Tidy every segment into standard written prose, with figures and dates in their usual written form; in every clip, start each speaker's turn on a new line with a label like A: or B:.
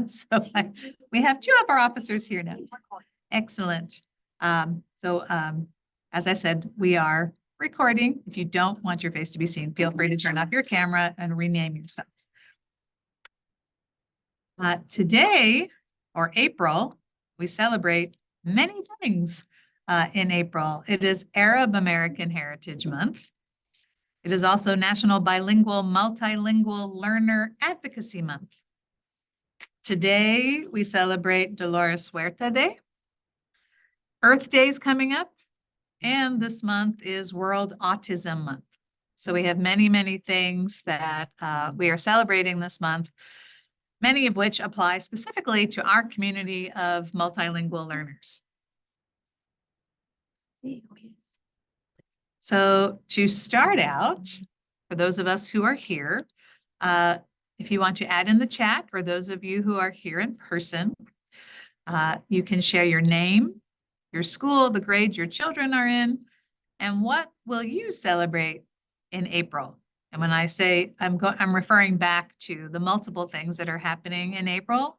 A: So we have two of our officers here now. Excellent. As I said, we are recording. If you don't want your face to be seen, feel free to turn off your camera and rename yourself. Today, or April, we celebrate many things in April. It is Arab American Heritage Month. It is also National Bilingual Multilingual Learner Advocacy Month. Today, we celebrate Dolores Huerta Day. Earth Day is coming up, and this month is World Autism Month. So we have many, many things that we are celebrating this month, many of which apply specifically to our community of multilingual learners. So to start out, for those of us who are here, if you want to add in the chat, or those of you who are here in person, you can share your name, your school, the grade your children are in, and what will you celebrate in April? And when I say I'm referring back to the multiple things that are happening in April.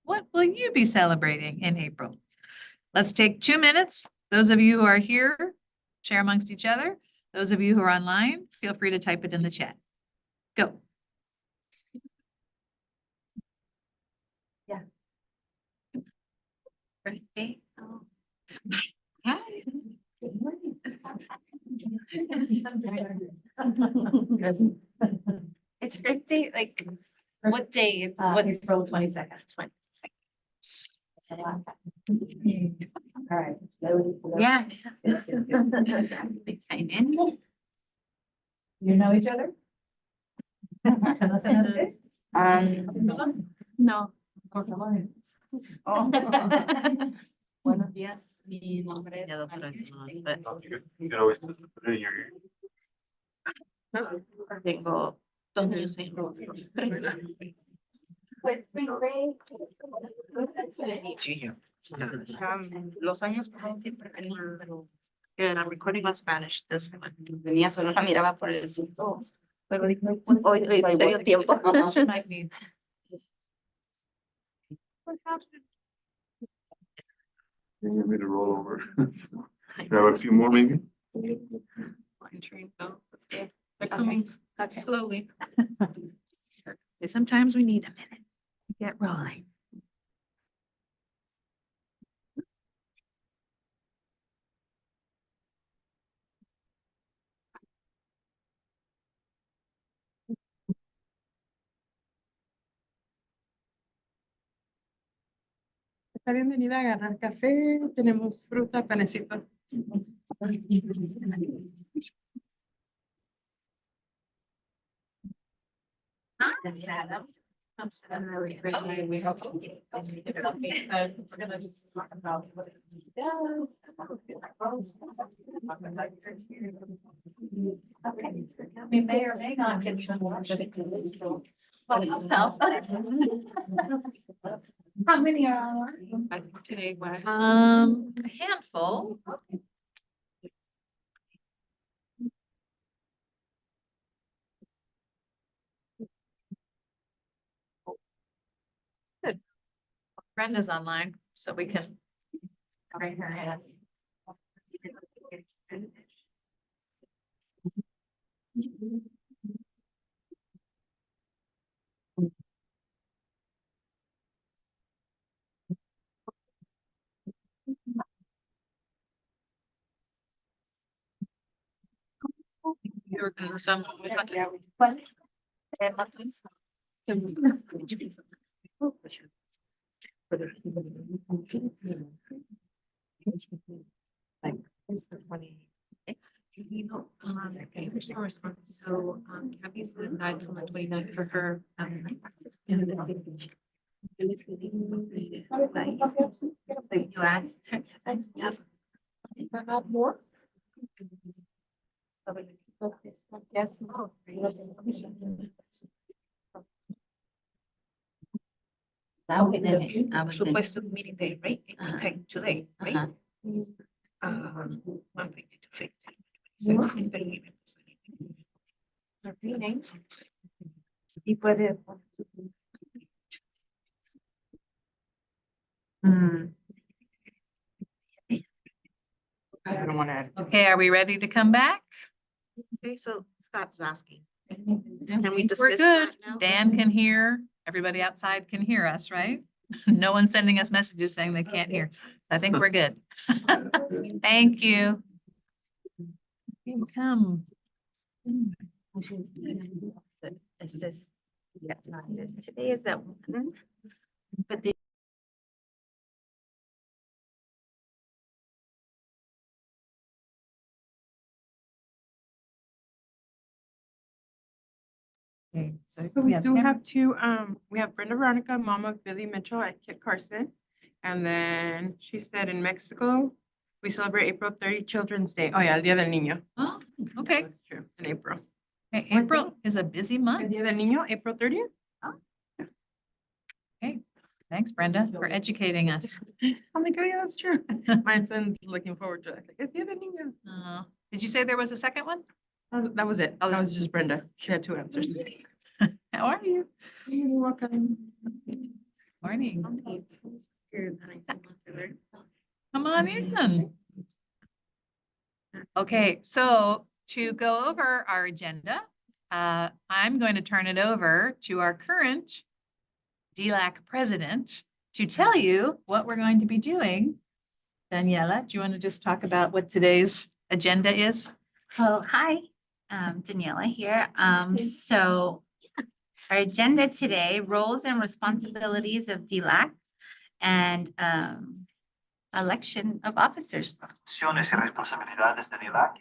A: What will you be celebrating in April? Let's take 2 minutes. Those of you who are here, share amongst each other. Those of you who are online, feel free to type it in the chat. Go. Yeah. Birthday. Oh. Hi. Good morning.
B: It's Earth Day, like what day? What's
A: April 22nd.
B: 22nd.
A: All right.
B: Yeah.
A: You know each other?
B: No.
A: Oh.
B: Buenos días, mi nombre es.
C: Yeah, that's what I thought, but-
D: You can always put it in your ear.
B: Tengo 2 niños en
A: Pues, spring break.
B: Los años pasados siempre venía, pero
C: Good, I'm recording on Spanish this one.
B: venía solo la miraba por el Zoom. Pero dije, hoy te dio tiempo.
D: You want me to roll over? Grab a few more maybe?
B: They're coming slowly.
A: Sometimes we need a minute to get rolling.
E: Está bienvenida a agarrar café, tenemos fruta, panecito.
A: We may or may not get some more. How many are on?
B: Today, what?
A: A handful. Good. Brenda's online, so we can bring her in.
B: You're gonna some. You know, here's the response. So, happy to that till the 29th for her. You asked her.
E: More?
B: Yes.
C: That was it. I was
B: Supposed to meeting day, right? It will take today, right? One thing to fix.
C: Y puede.
E: I don't want to add.
A: Okay, are we ready to come back?
C: Okay, so Scott's asking.
A: Can
C: we
A: We're
C: dismiss
A: good.
C: that now?
A: Dan can hear, everybody outside can hear us, right? No one's sending us messages saying they can't hear. I think we're good. Thank you. Come.
C: This is, yeah, today is that one. But the
A: Okay,
E: So we
A: yeah,
E: do
A: Karen.
E: have two, we have Brenda Veronica, mom of Billy Mitchell at Kit Carson. And then she said in Mexico, we celebrate April 30 Children's Day. Oh yeah, El Día del Niño.
A: Oh, okay.
E: That's true, in April.
A: Hey, April is a busy
E: El
A: month.
E: Día del Niño, April 30th.
A: Thanks, Brenda, for educating us.
E: I'm like, oh yeah, that's true. My son's looking forward to it. Like, El Día del Niño.
A: Did you say there was a second one?
E: That was it.
A: Oh,
E: That was just Brenda. She had two answers.
A: How are you?
E: You're welcome.
A: Morning. Come on in. Okay, so to go over our agenda, I'm going to turn it over to our current DELAC president to tell you what we're going to be doing. Daniela, do you want to just talk about what today's agenda is?
F: Oh, hi, Daniela here. So our agenda today, roles and responsibilities of DELAC and election of officers.
G: Funciones y responsabilidades de DELAC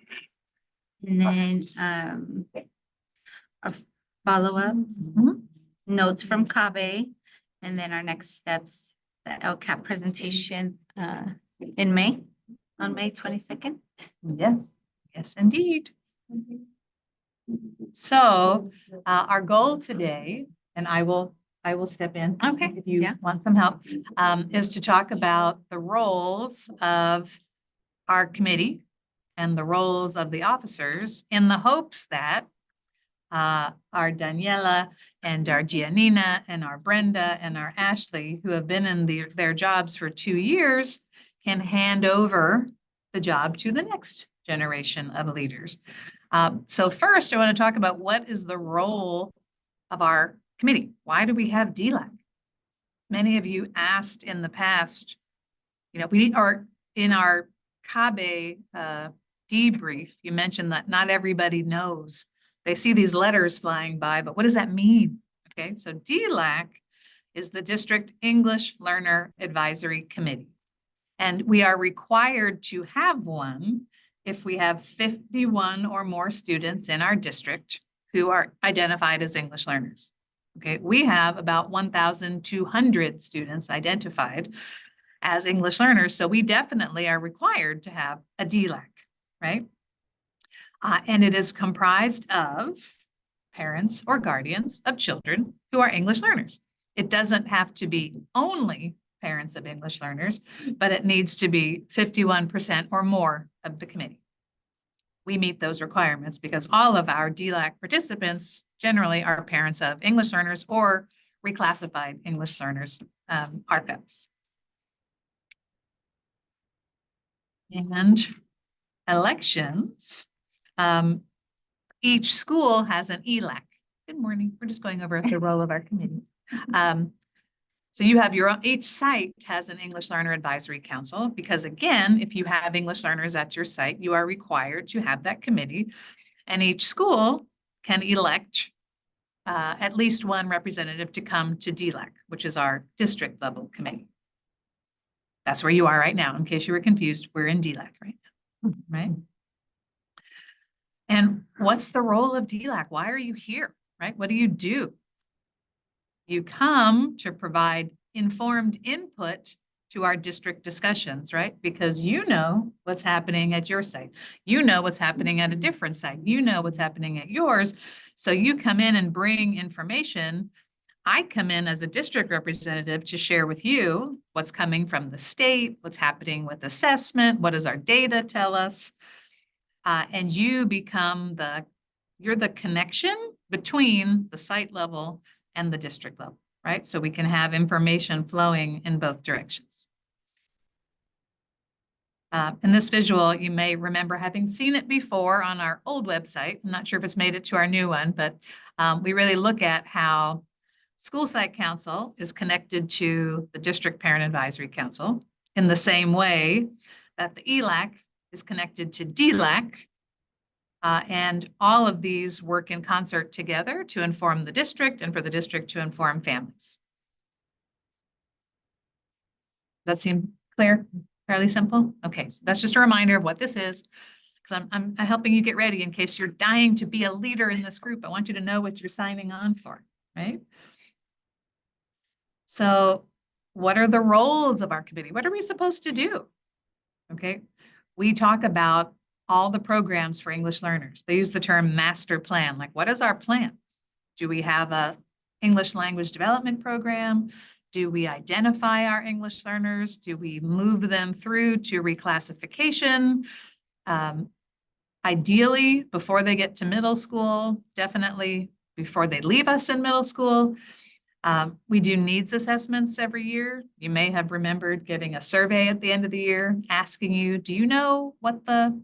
F: And then our follow-ups, notes from CABE, and then our next steps, the LCAP presentation in May, on May 22nd.
A: Yes, yes, indeed. So our goal today, and I will step in.
F: Okay,
A: If you
F: yeah.
A: want some help, is to talk about the roles of our committee and the roles of the officers in the hopes that our Daniela and our Giannina and our Brenda and our Ashley, who have been in their jobs for 2 years, can hand over the job to the next generation of leaders. So first, I want to talk about what is the role of our committee. Why do we have DELAC? Many of you asked in the past, or in our CABE debrief, you mentioned that not everybody knows. They see these letters flying by, but what does that mean? Okay, so DELAC is the District English Learner Advisory Committee. And we are required to have one if we have 51 or more students in our district who are identified as English learners. Okay, we have about 1,200 students identified as English learners, so we definitely are required to have a DELAC, right? And it is comprised of parents or guardians of children who are English learners. It doesn't have to be only parents of English learners, but it needs to be 51% or more of the committee. We meet those requirements because all of our DELAC participants generally are parents of English learners or reclassified English learners, RFEPs. And elections, each school has an ELAC. Good morning. We're just going over the role of our committee. So you have your own, each site has an English Learner Advisory Council because again, if you have English learners at your site, you are required to have that committee, and each school can elect at least one representative to come to DELAC, which is our district level committee. That's where you are right now. In case you were confused, we're in DELAC right now, right? And what's the role of DELAC? Why are you here, right? What do? You come to provide informed input to our district discussions, right? Because you know what's happening at your site. You know what's happening at a different site. You know what's happening at yours. So you come in and bring information. I come in as a district representative to share with you what's coming from the state, what's happening with assessment, what does our data tell us? And you become you're the connection between the site level and the district level, right? So we can have information flowing in both directions. In this visual, you may remember having seen it before on our old website. I'm not sure if it's made it to our new one, but we really look at how School Site Council is connected to the District Parent Advisory Council in the same way that the ELAC is connected to DELAC. And all of these work in concert together to inform the district and for the district to inform families. That seem clear? Fairly simple? Okay, so that's just a reminder of what this is, because I'm helping you get ready in case you're dying to be a leader in this group. I want you to know what you're signing on for, right? So what are the roles of our committee? What are we supposed to do? Okay, we talk about all the programs for English learners. They use the term master plan. Like, what is our plan? Do we have a English language development program? Do we identify our English learners? Do we move them through to reclassification? Ideally, before they get to middle school, definitely before they leave us in middle school. We do needs assessments every year. You may have remembered getting a survey at the end of the year asking you, do you know what the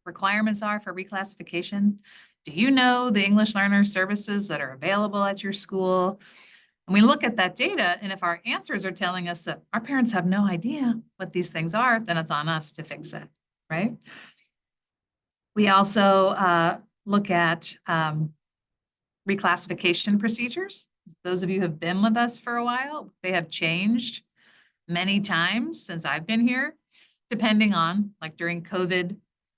A: requirements are for reclassification? Do you know the English learner services that are available at your school? And we look at that data, and if our answers are telling us that our parents have no idea what these things are, then it's on us to fix that, right? We also look at reclassification procedures. Those of you who have been with us for a while, they have changed many times since I've been here, depending on, like during COVID,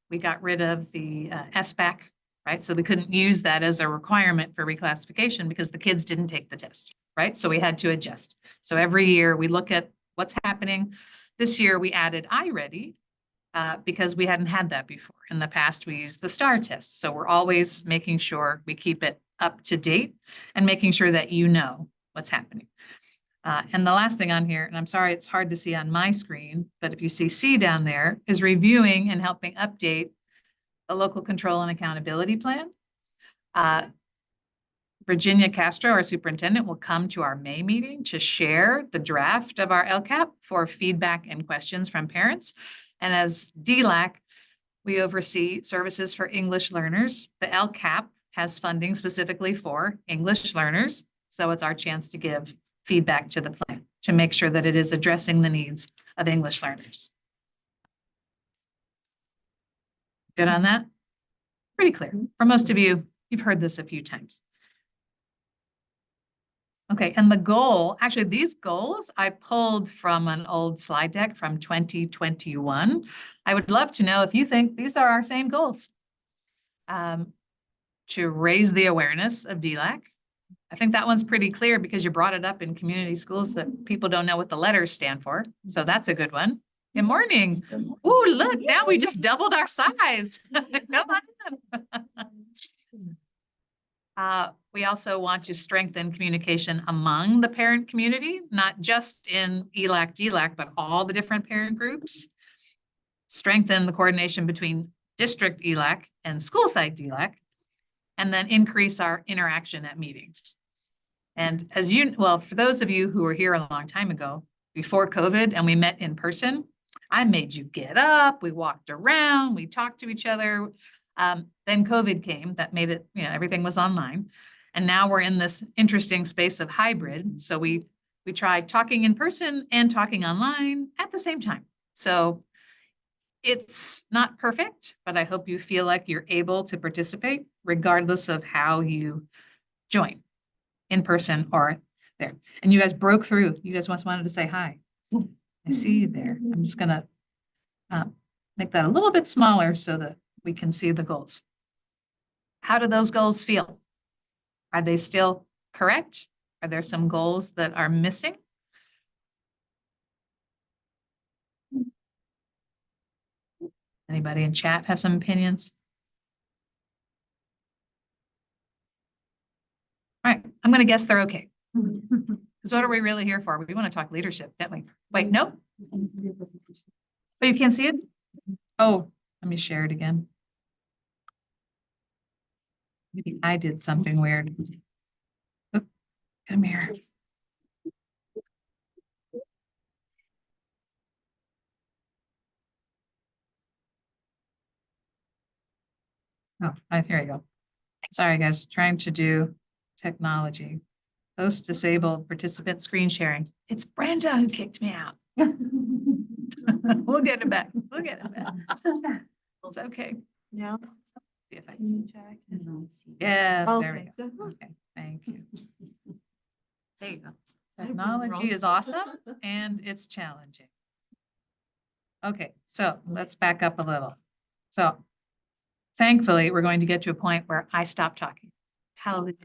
A: we got rid of the SBAC, right? So we couldn't use that as a requirement for reclassification because the kids didn't take the test, right? So we had to adjust. So every year we look at what's happening. This year we added iReady because we hadn't had that before. In the past, we used the STAR test. So we're always making sure we keep it up to date and making sure that you know what's happening. And the last thing on here, and I'm sorry, it's hard to see on my screen, but if you see C down there, is reviewing and helping update the local control and accountability plan. Virginia Castro, our superintendent, will come to our May meeting to share the draft of our LCAP for feedback and questions from parents. And as DELAC, we oversee services for English learners. The LCAP has funding specifically for English learners. So it's our chance to give feedback to the plan to make sure that it is addressing the needs of English learners. Good on that? Pretty clear. For most of you, you've heard this a few times. Okay, and the goal, actually these goals I pulled from an old slide deck from 2021. I would love to know if you think these are our same goals. To raise the awareness of DELAC. I think that one's pretty clear because you brought it up in community schools that people don't know what the letters stand for. So that's a good one. Good morning. Ooh, look, now we just doubled our size. Come on. We also want to strengthen communication among the parent community, not just in ELAC, DELAC, but all the different parent groups. Strengthen the coordination between district ELAC and school site DELAC, and then increase our interaction at meetings. And as you, well, for those of you who were here a long time ago, before COVID, and we met in person, I made you get up, we walked around, we talked to each other. Then COVID came, that made it, everything was online. And now we're in this interesting space of hybrid. So we tried talking in person and talking online at the same time. So it's not perfect, but I hope you feel like you're able to participate regardless of how you join, in person or there. And you guys broke through. You guys wanted to say hi. I see you there. I'm just gonna make that a little bit smaller so that we can see the goals. How do those goals feel? Are they still correct? Are there some goals that are missing? Anybody in chat have some opinions? All right, I'm going to guess they're okay. Because what are we really here for? We want to talk leadership, don't we? Wait, no? Oh, you can't see it? Oh, let me share it again. Maybe I did something weird. Oh, come here. Oh, here you go. Sorry, guys, trying to do technology. Host disabled participant screen sharing. It's Brenda who kicked me out. We'll get it back. We'll get it back. It's okay.
E: No.
A: See if I can- Yeah, there we
E: Okay,
A: go.
E: good.
A: Okay, thank you.
F: There you go.
A: Technology is awesome and it's challenging. Okay, so let's back up a little. So thankfully, we're going to get to a point where I stop talking. Hallelujah.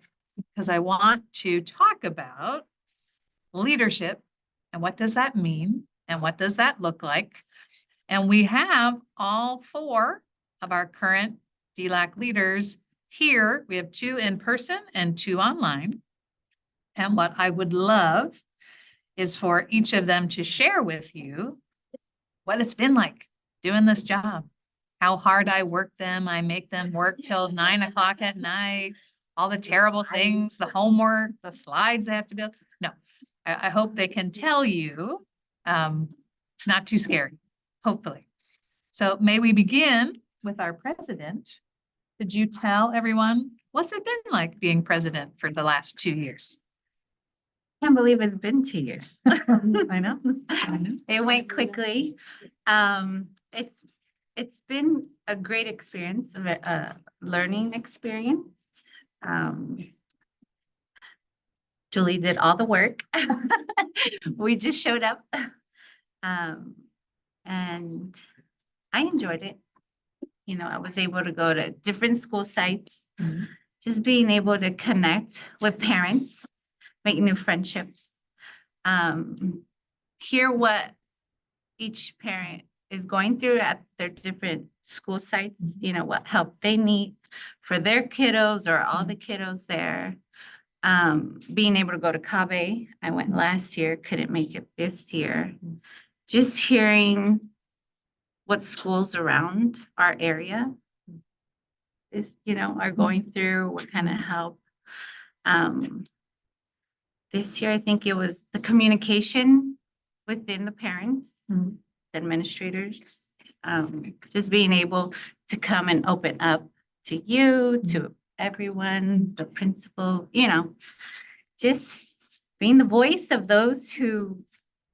A: Because I want to talk about leadership and what does that mean and what does that look like? And we have all 4 of our current DELAC leaders here. We have 2 in person and 2 online. And what I would love is for each of them to share with you what it's been like doing this job, how hard I work them. I make them work till 9 o'clock at night, all the terrible things, the homework, the slides they have to build. No, I hope they can tell you it's not too scary, hopefully. So may we begin with our president. Could you tell everyone what's it been like being president for the last 2 years?
F: Can't believe it's been 2 years.
A: I know.
F: It went quickly. It's been a great experience, a learning experience. Julie did all the work. We just showed up. And I enjoyed it. You know, I was able to go to different school sites,
A: Mhm.
F: just being able to connect with parents, make new friendships. Hear what each parent is going through at their different school sites, you know, what help they need for their kiddos or all the kiddos there. Being able to go to Cave, I went last year, couldn't make it this year. Just hearing what schools around our area is, you know, are going through, what kind of help. This year, I think it was the communication within the parents,
A: Mhm.
F: the administrators, just being able to come and open up to you, to everyone, the principal, you know, just being the voice of those who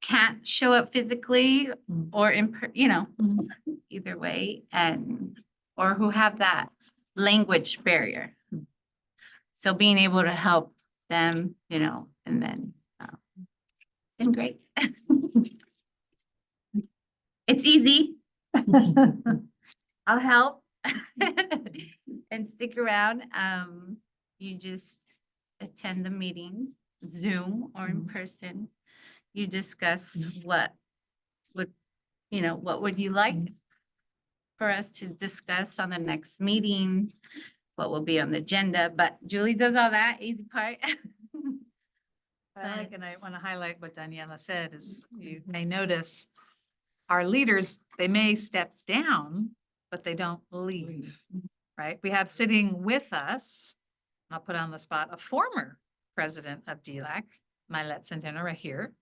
F: can't show up physically or you know, either way, and or who have that language barrier. So being able to help them, you know, and then been great. It's easy. I'll help and stick around. You just attend the meetings, Zoom or in person. You discuss what would, you know, what would you like for us to discuss on the next meeting? What will be on the agenda? But Julie does all that easy part.
A: I like, and I want to highlight what Daniela said is you may notice our leaders, they may step down, but they don't leave, right? We have sitting with us, I'll put on the spot, a former president of DELAC, Milet Centeno right here,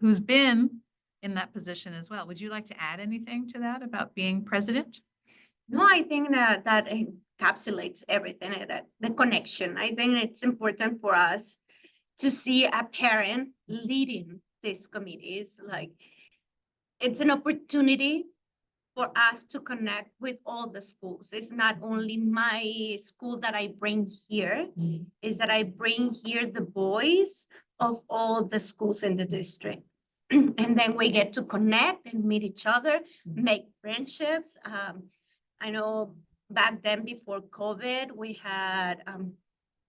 A: who's been in that position as well. Would you like to add anything to that about being president?
H: No, I think that encapsulates everything, that the connection. I think it's important for us to see a parent leading these committees. Like, it's an opportunity for us to connect with all the schools. It's not only my school that I bring here, is that I bring here the voice of all the schools in the district. And then we get to connect and meet each other, make friendships. I know back then before COVID, we had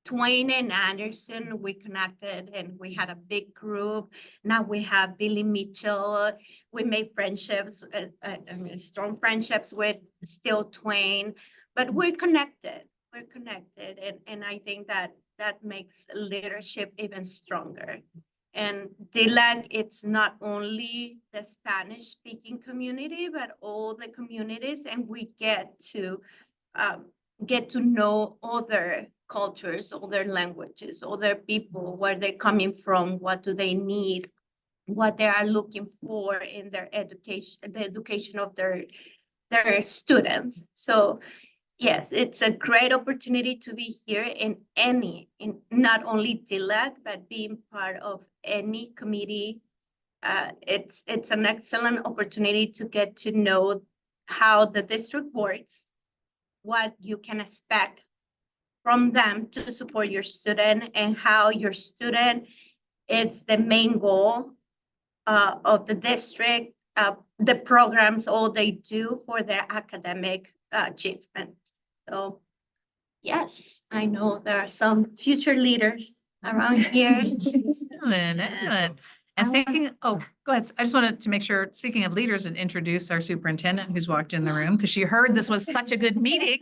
H: Twain and Anderson, we connected and we had a big group. Now we have Billy Mitchell. We made friendships, strong friendships with still Twain, but we're connected. We're connected. And I think that makes leadership even stronger. And DELAC, it's not only the Spanish speaking community, but all the communities, and we get to know other cultures, other languages, other people, where they're coming from, what do they need, what they are looking for in their education, the education of their students. So Yes, it's a great opportunity to be here in not only DELAC, but being part of any committee. It's an excellent opportunity to get to know how the district works, what you can expect from them to support your student, and how your student, it's the main goal of the district, the programs, all they do for their academic achievement. So yes, I know there are some future leaders around here.
A: Excellent, excellent. And speaking, oh, go ahead. I just wanted to make sure, speaking of leaders, and introduce our superintendent who's walked in the room because she heard this was such a good meeting.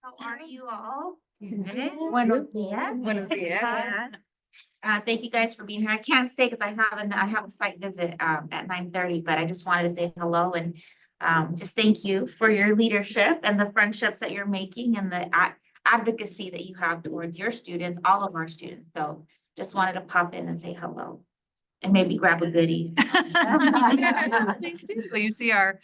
C: How are you all?
I: Buenos días.
E: Buenos días.
I: Thank you guys for being here. I can't stay because I have a site visit at 9:30, but I just wanted to say hello and just thank you for your leadership and the friendships that you're making and the advocacy that you have towards your students, all of our students. So just wanted to pop in and say hello and maybe grab a goodie.
A: Thanks, too. Well, you see our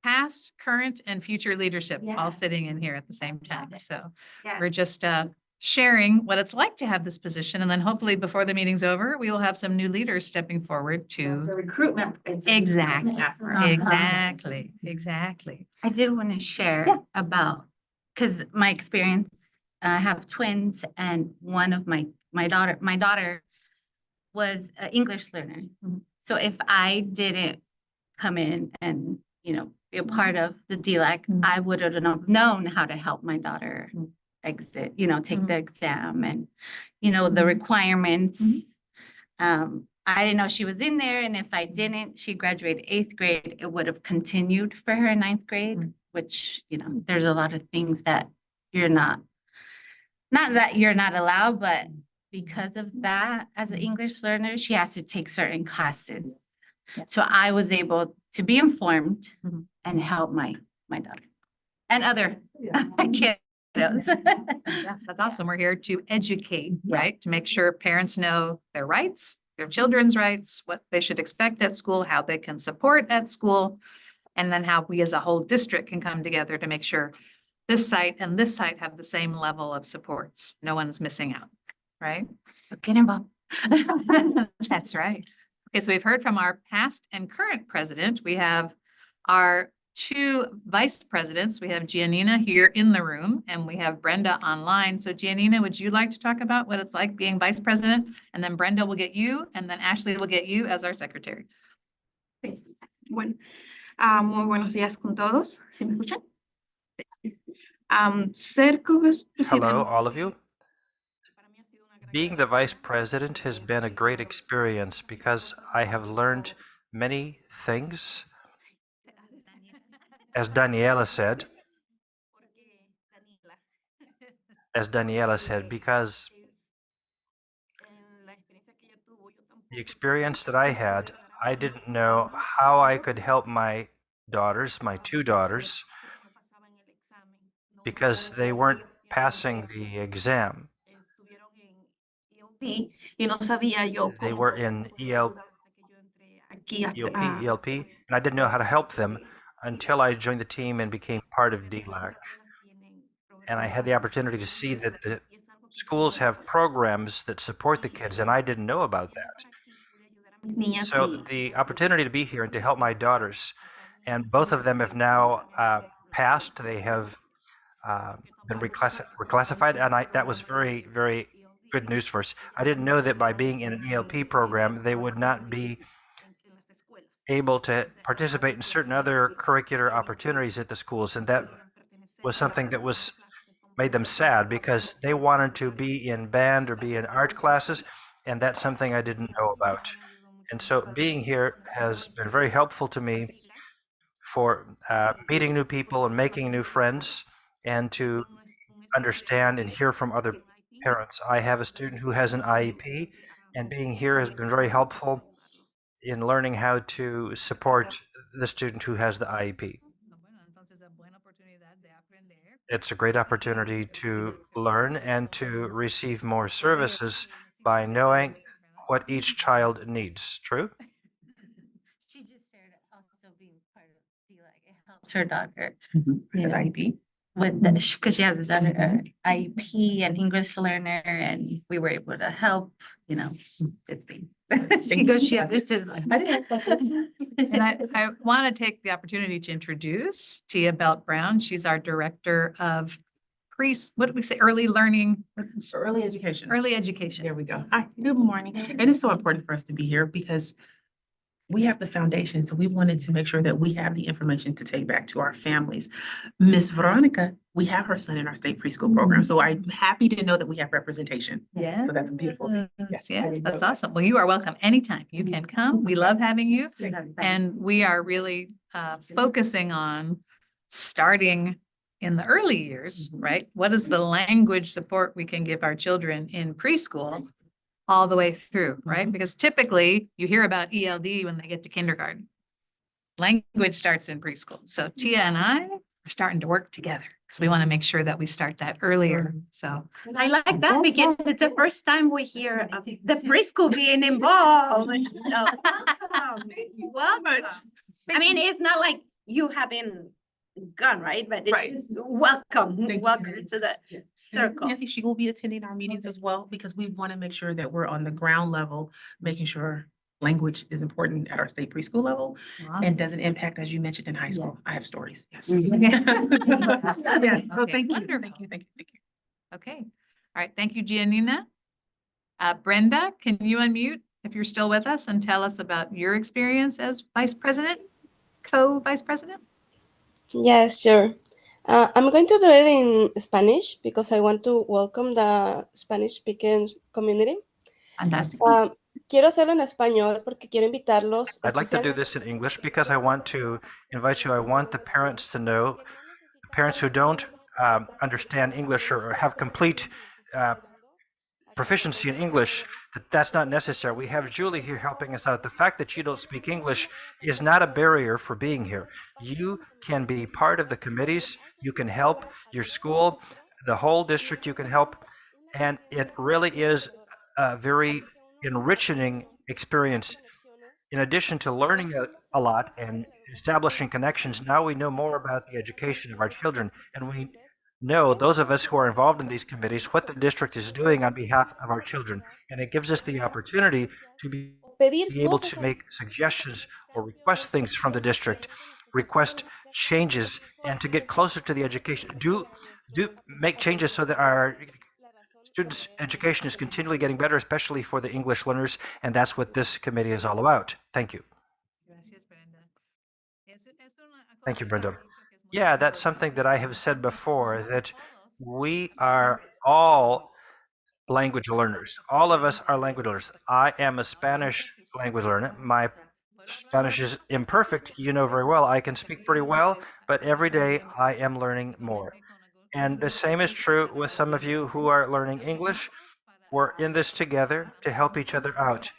A: past, current, and future leadership all
I: Yeah.
A: sitting in here at the same time. So
I: Yeah.
A: we're just sharing what it's like to have this position. And then hopefully before the meeting's over, we will have some new leaders stepping forward
I: It's
A: to.
I: a recruitment. It's a
A: Exactly.
I: recruitment effort.
A: Exactly, exactly.
F: I did want to share about, because my experience, I have twins and one of my daughter was an English learner.
A: Mhm.
F: So if I didn't come in and, be a part of the DELAC,
A: Mhm.
F: I would have known how to help my daughter
A: Mhm.
F: exit, take
A: Mhm.
F: the exam and, the
A: Mhm.
F: requirements.
A: Mhm.
F: I didn't know she was in there, and if I didn't, she graduated 8th grade, it would have continued for her 9th grade,
A: Mhm.
F: which, there's a lot of things that you're not that you're not allowed, but because of that, as an English learner, she has to take certain classes.
A: Yeah.
F: So I was able to be informed
A: Mhm.
F: and help my daughter and other
A: Yeah.
F: kiddos.
A: Yeah, that's awesome. We're here to educate, right? To make sure parents know their rights, their children's rights, what they should expect at school, how they can support at school, and then how we as a whole district can come together to make sure this site and this site have the same level of supports. No one's missing out, right?
F: Get involved.
A: That's right. Okay, so we've heard from our past and current president. We have our two vice presidents. We have Giannina here in the room and we have Brenda online. So Giannina, would you like to talk about what it's like being vice president? And then Brenda will get you, and then Ashley will get you as our secretary.
J: Bueno, muy buenos días con todos. ¿Sí me escuchan? Ser
G: Hello,
J: co-presidente.
G: all of you.
J: Para mí ha sido una gran
G: Being the vice president has been a great experience because I have learned many things. As Daniela said, because
J: en la experiencia que ella tuvo, yo tampoco
G: the experience that I had, I didn't know how I could help my daughters, my two daughters,
J: no pasaban el examen, no
G: because they weren't passing the exam.
J: estuvieron en ELP y no sabía yo
G: They
J: cómo
G: were
J: poder
G: in
J: ayudar hasta que yo entré aquí
G: ELP, and I didn't know how to help them until I joined the team and became part of DELAC. And I had the opportunity to see that the schools have programs that support the kids, and I didn't know about that. So the opportunity to be here and to help my daughters, and both of them have now passed. They have been reclassified, and that was very, very good news for us. I didn't know that by being in an ELP program, they would not be able to participate in certain other curricular opportunities at the schools, and that was something that made them sad because they wanted to be in band or be in art classes, and that's something I didn't know about. And so being here has been very helpful to me for meeting new people and making new friends and to understand and hear from other parents. I have a student who has an IEP, and being here has been very helpful in learning how to support the student who has the IEP. It's a great opportunity to learn and to receive more services by knowing what each child needs. True?
F: She just shared also being part of DELAC. It helps her daughter.
A: Mhm.
F: You know,
A: IEP.
F: with the, because she has a daughter, IEP and English learner, and we were able to help, you know, it's been. She goes, she understood. Like,
A: And I want to take the opportunity to introduce Tia Belt Brown. She's our Director of what did we say, early learning?
K: Early education.
A: Early education.
K: There we go. Hi, good morning. And it's so important for us to be here because we have the foundation, so we wanted to make sure that we have the information to take back to our families. Miss Veronica, we have her son in our state preschool program, so I'm happy to know that we have representation.
A: Yeah.
K: So that's beautiful.
A: Yes, that's awesome. Well, you are welcome anytime. You can come. We love having you. And we are really focusing on starting in the early years, right? What is the language support we can give our children in preschool all the way through, right? Because typically you hear about ELD when they get to kindergarten. Language starts in preschool. So Tia and I are starting to work together because we want to make sure that we start that earlier. So
H: And I like that because it's the first time we hear of the preschool being involved. So, welcome. I mean, it's not like you haven't gone, right? But
K: Right.
H: it's welcome,
K: Thank you.
H: welcome to the circle.
K: Nancy, she will be attending our meetings as well because we want to make sure that we're on the ground level, making sure language is important at our state preschool level and doesn't impact, as you mentioned, in high school. I have stories. Yes. Yes. Well,
A: Okay,
K: thank you.
A: wonderful.
K: Thank you. Thank you. Thank you.
A: Okay, all right, thank you, Giannina. Brenda, can you unmute if you're still with us and tell us about your experience as vice president, co-vice president?
L: Yes, sure. I'm going to do it in Spanish because I want to welcome the Spanish speaking community.
A: Fantastic.
L: Quiero hacerlo en español porque quiero invitarlos.
G: I'd like to do this in English because I want to invite you. I want the parents to know, the parents who don't understand English or have complete proficiency in English, that's not necessary. We have Julie here helping us out. The fact that you don't speak English is not a barrier for being here. You can be part of the committees. You can help your school, the whole district. You can help, and it really is a very enriching experience. In addition to learning a lot and establishing connections, now we know more about the education of our children, and we know, those of us who are involved in these committees, what the district is doing on behalf of our children. And it gives us the opportunity to be able to make suggestions or request things from the district, request changes, and to get closer to the education. Do make changes so that our students' education is continually getting better, especially for the English learners, and that's what this committee is all about. Thank you. Thank you, Brenda. Yeah, that's something that I have said before, that we are all language learners. All of us are language learners. I am a Spanish language learner. My Spanish is imperfect, you know very well. I can speak pretty well, but every day I am learning more. And the same is true with some of you who are learning English. We're in this together to help each other out.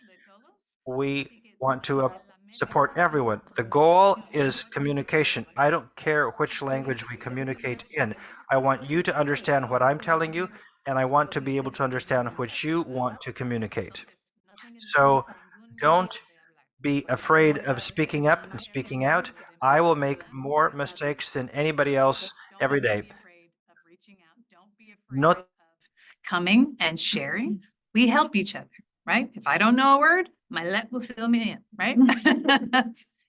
G: We want to support everyone. The goal is communication. I don't care which language we communicate in. I want you to understand what I'm telling you, and I want to be able to understand what you want to communicate. So don't be afraid of speaking up and speaking out. I will make more mistakes than anybody else every day. Not
A: coming and sharing. We help each other, right? If I don't know a word, my let will fill me in, right?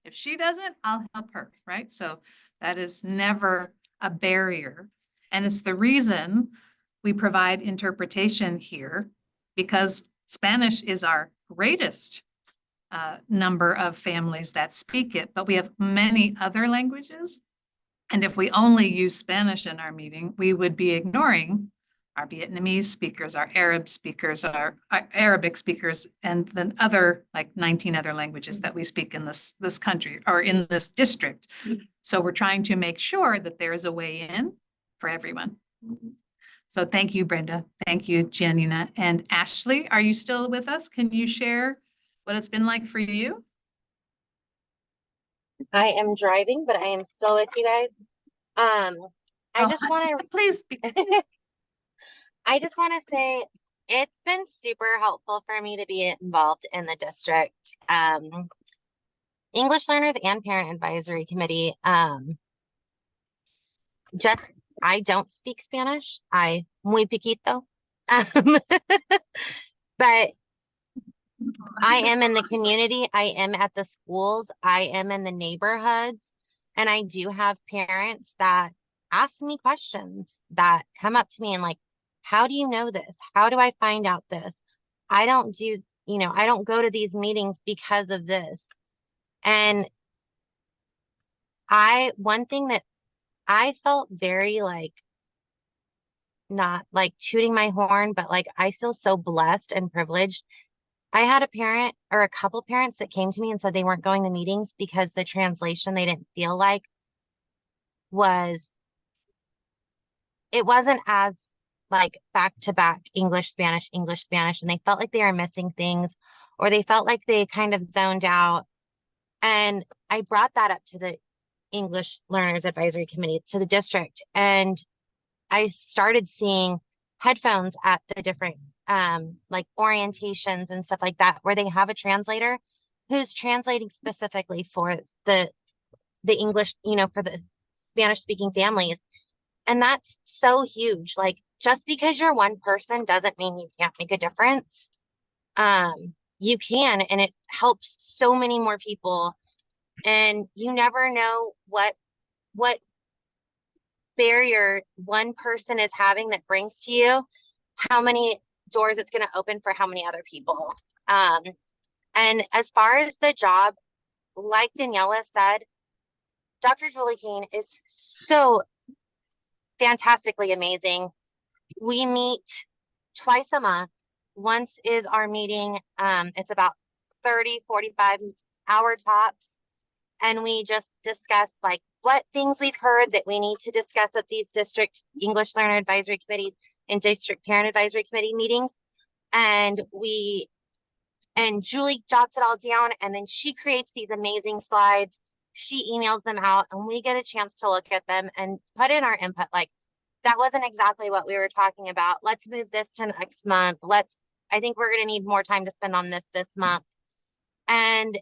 A: If she doesn't, I'll help her, right? So that is never a barrier. And it's the reason we provide interpretation here, because Spanish is our greatest number of families that speak it, but we have many other languages. And if we only use Spanish in our meeting, we would be ignoring our Vietnamese speakers, our Arab speakers, our Arabic speakers, and then other, like 19 other languages that we speak in this country or in this district. So we're trying to make sure that there is a way in for everyone. So thank you, Brenda. Thank you, Giannina. And Ashley, are you still with us? Can you share what it's been like for you?
M: I am driving, but I am still with you guys. I just want to
A: please.
M: I just want to say it's been super helpful for me to be involved in the district English Learners and Parent Advisory Committee. just, I don't speak Spanish. I muy poquito. Um, but I am in the community. I am at the schools. I am in the neighborhoods. And I do have parents that ask me questions that come up to me and like, how do you know this? How do I find out this? I don't do, I don't go to these meetings because of this. And one thing that I felt very like, not like tooting my horn, but like I feel so blessed and privileged. I had a parent or a couple parents that came to me and said they weren't going to meetings because the translation they didn't feel like it wasn't as like back to back English, Spanish, English, Spanish, and they felt like they were missing things or they felt like they kind of zoned out. And I brought that up to the English Learners Advisory Committee, to the district, and I started seeing headphones at the different like orientations and stuff like that, where they have a translator who's translating specifically for the English, for the Spanish speaking families. And that's so huge. Like, just because you're one person doesn't mean you can't make a difference. You can, and it helps so many more people. And you never know what barrier one person is having that brings to you, how many doors it's going to open for how many other people. And as far as the job, like Daniela said, Dr. Julie Kane is so fantastically amazing. We meet twice a month. Once is our meeting. It's about 30-45 hour tops. And we just discuss like what things we've heard that we need to discuss at these district English Learner Advisory Committees and district Parent Advisory Committee meetings. And Julie jots it all down, and then she creates these amazing slides. She emails them out, and we get a chance to look at them and put in our input. Like, that wasn't exactly what we were talking about. Let's move this to next month. I think we're going to need more time to spend on this month. And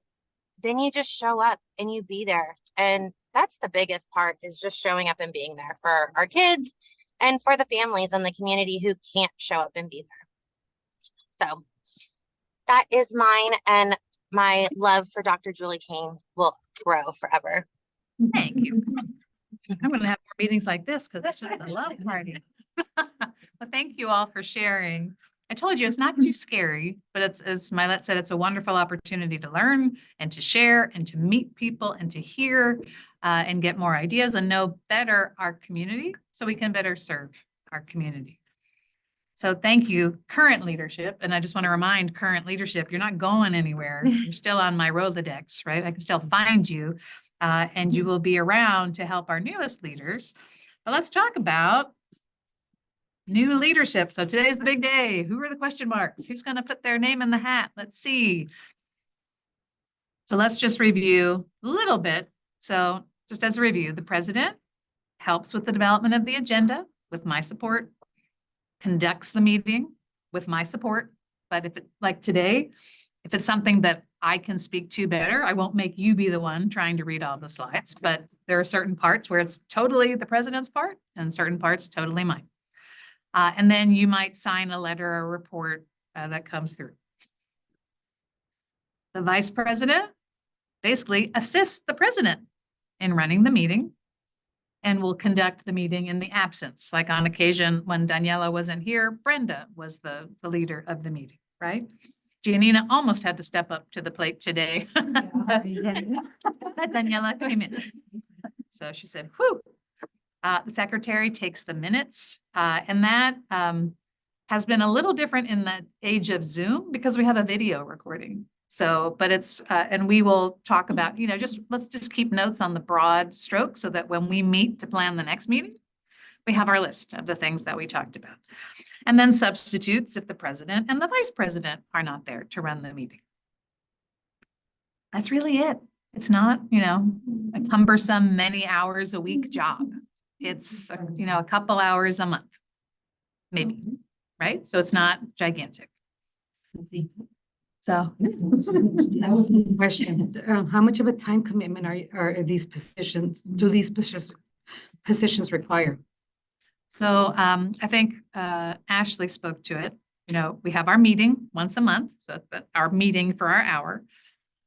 M: then you just show up and you be there. And that's the biggest part, is just showing up and being there for our kids and for the families in the community who can't show up and be there. So that is mine, and my love for Dr. Julie Kane will grow forever.
A: Thank you. I'm going to have more meetings like this because it's just a love party. Well, thank you all for sharing. I told you it's not too scary, but it's, as Mylette said, it's a wonderful opportunity to learn and to share and to meet people and to hear and get more ideas and know better our community so we can better serve our community. So thank you, current leadership. And I just want to remind current leadership, you're not going anywhere. You're still on my Rolodex, right? I can still find you and you will be around to help our newest leaders. But let's talk about new leadership. So today's the big day. Who are the question marks? Who's going to put their name in the hat? Let's see. So let's just review a little bit. So just as a review, the president helps with the development of the agenda with my support, conducts the meeting with my support. But if it, like today, if it's something that I can speak to better, I won't make you be the one trying to read all the slides, but there are certain parts where it's totally the president's part and certain parts totally mine. And then you might sign a letter or report that comes through. The vice president basically assists the president in running the meeting and will conduct the meeting in the absence. Like on occasion when Daniela wasn't here, Brenda was the leader of the meeting, right? Giannina almost had to step up to the plate today. Daniela came in. So she said, whew. The secretary takes the minutes, and that has been a little different in the age of Zoom because we have a video recording. So, but it's, and we will talk about, let's just keep notes on the broad strokes so that when we meet to plan the next meeting, we have our list of the things that we talked about. And then substitutes if the president and the vice president are not there to run the meeting. That's really it. It's not, a cumbersome many hours a week job. It's, a couple hours a month, maybe, right? So it's not gigantic. So.
N: That was the question. How much of a time commitment are these positions? Do these
B: positions require?
A: So I think Ashley spoke to it. You know, we have our meeting once a month, so our meeting for our hour.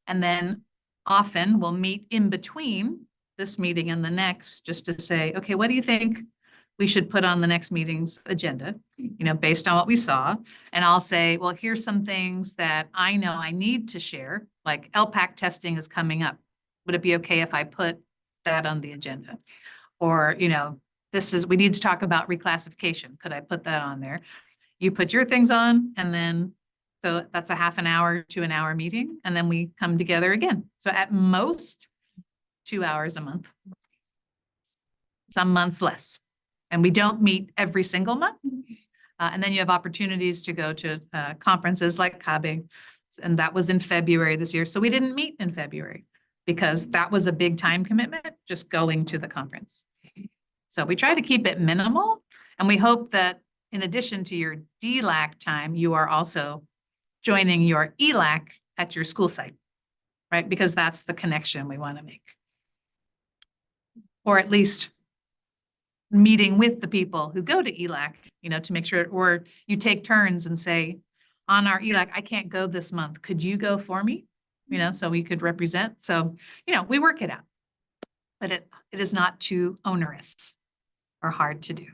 A: And then often we'll meet in between this meeting and the next, just to say, okay, what do you think we should put on the next meeting's agenda, you know, based on what we saw? And I'll say, well, here's some things that I know I need to share, like LPAC testing is coming up. Would it be okay if I put that on the agenda? Or, you know, we need to talk about reclassification. Could I put that on there? You put your things on, and then, so that's a half an hour to an hour meeting, and then we come together again. So at most, 2 hours a month. Some months less. And we don't meet every single month. And then you have opportunities to go to conferences like CABE, and that was in February this year. So we didn't meet in February because that was a big time commitment, just going to the conference. So we try to keep it minimal, and we hope that in addition to your DELAC time, you are also joining your ELAC at your school site, right? Because that's the connection we want to make. Or at least meeting with the people who go to ELAC, you know, to make sure, or you take turns and say, on our ELAC, I can't go this month. Could you go for me? You know, so we could represent. So, you know, we work it out, but it is not too onerous or hard to do.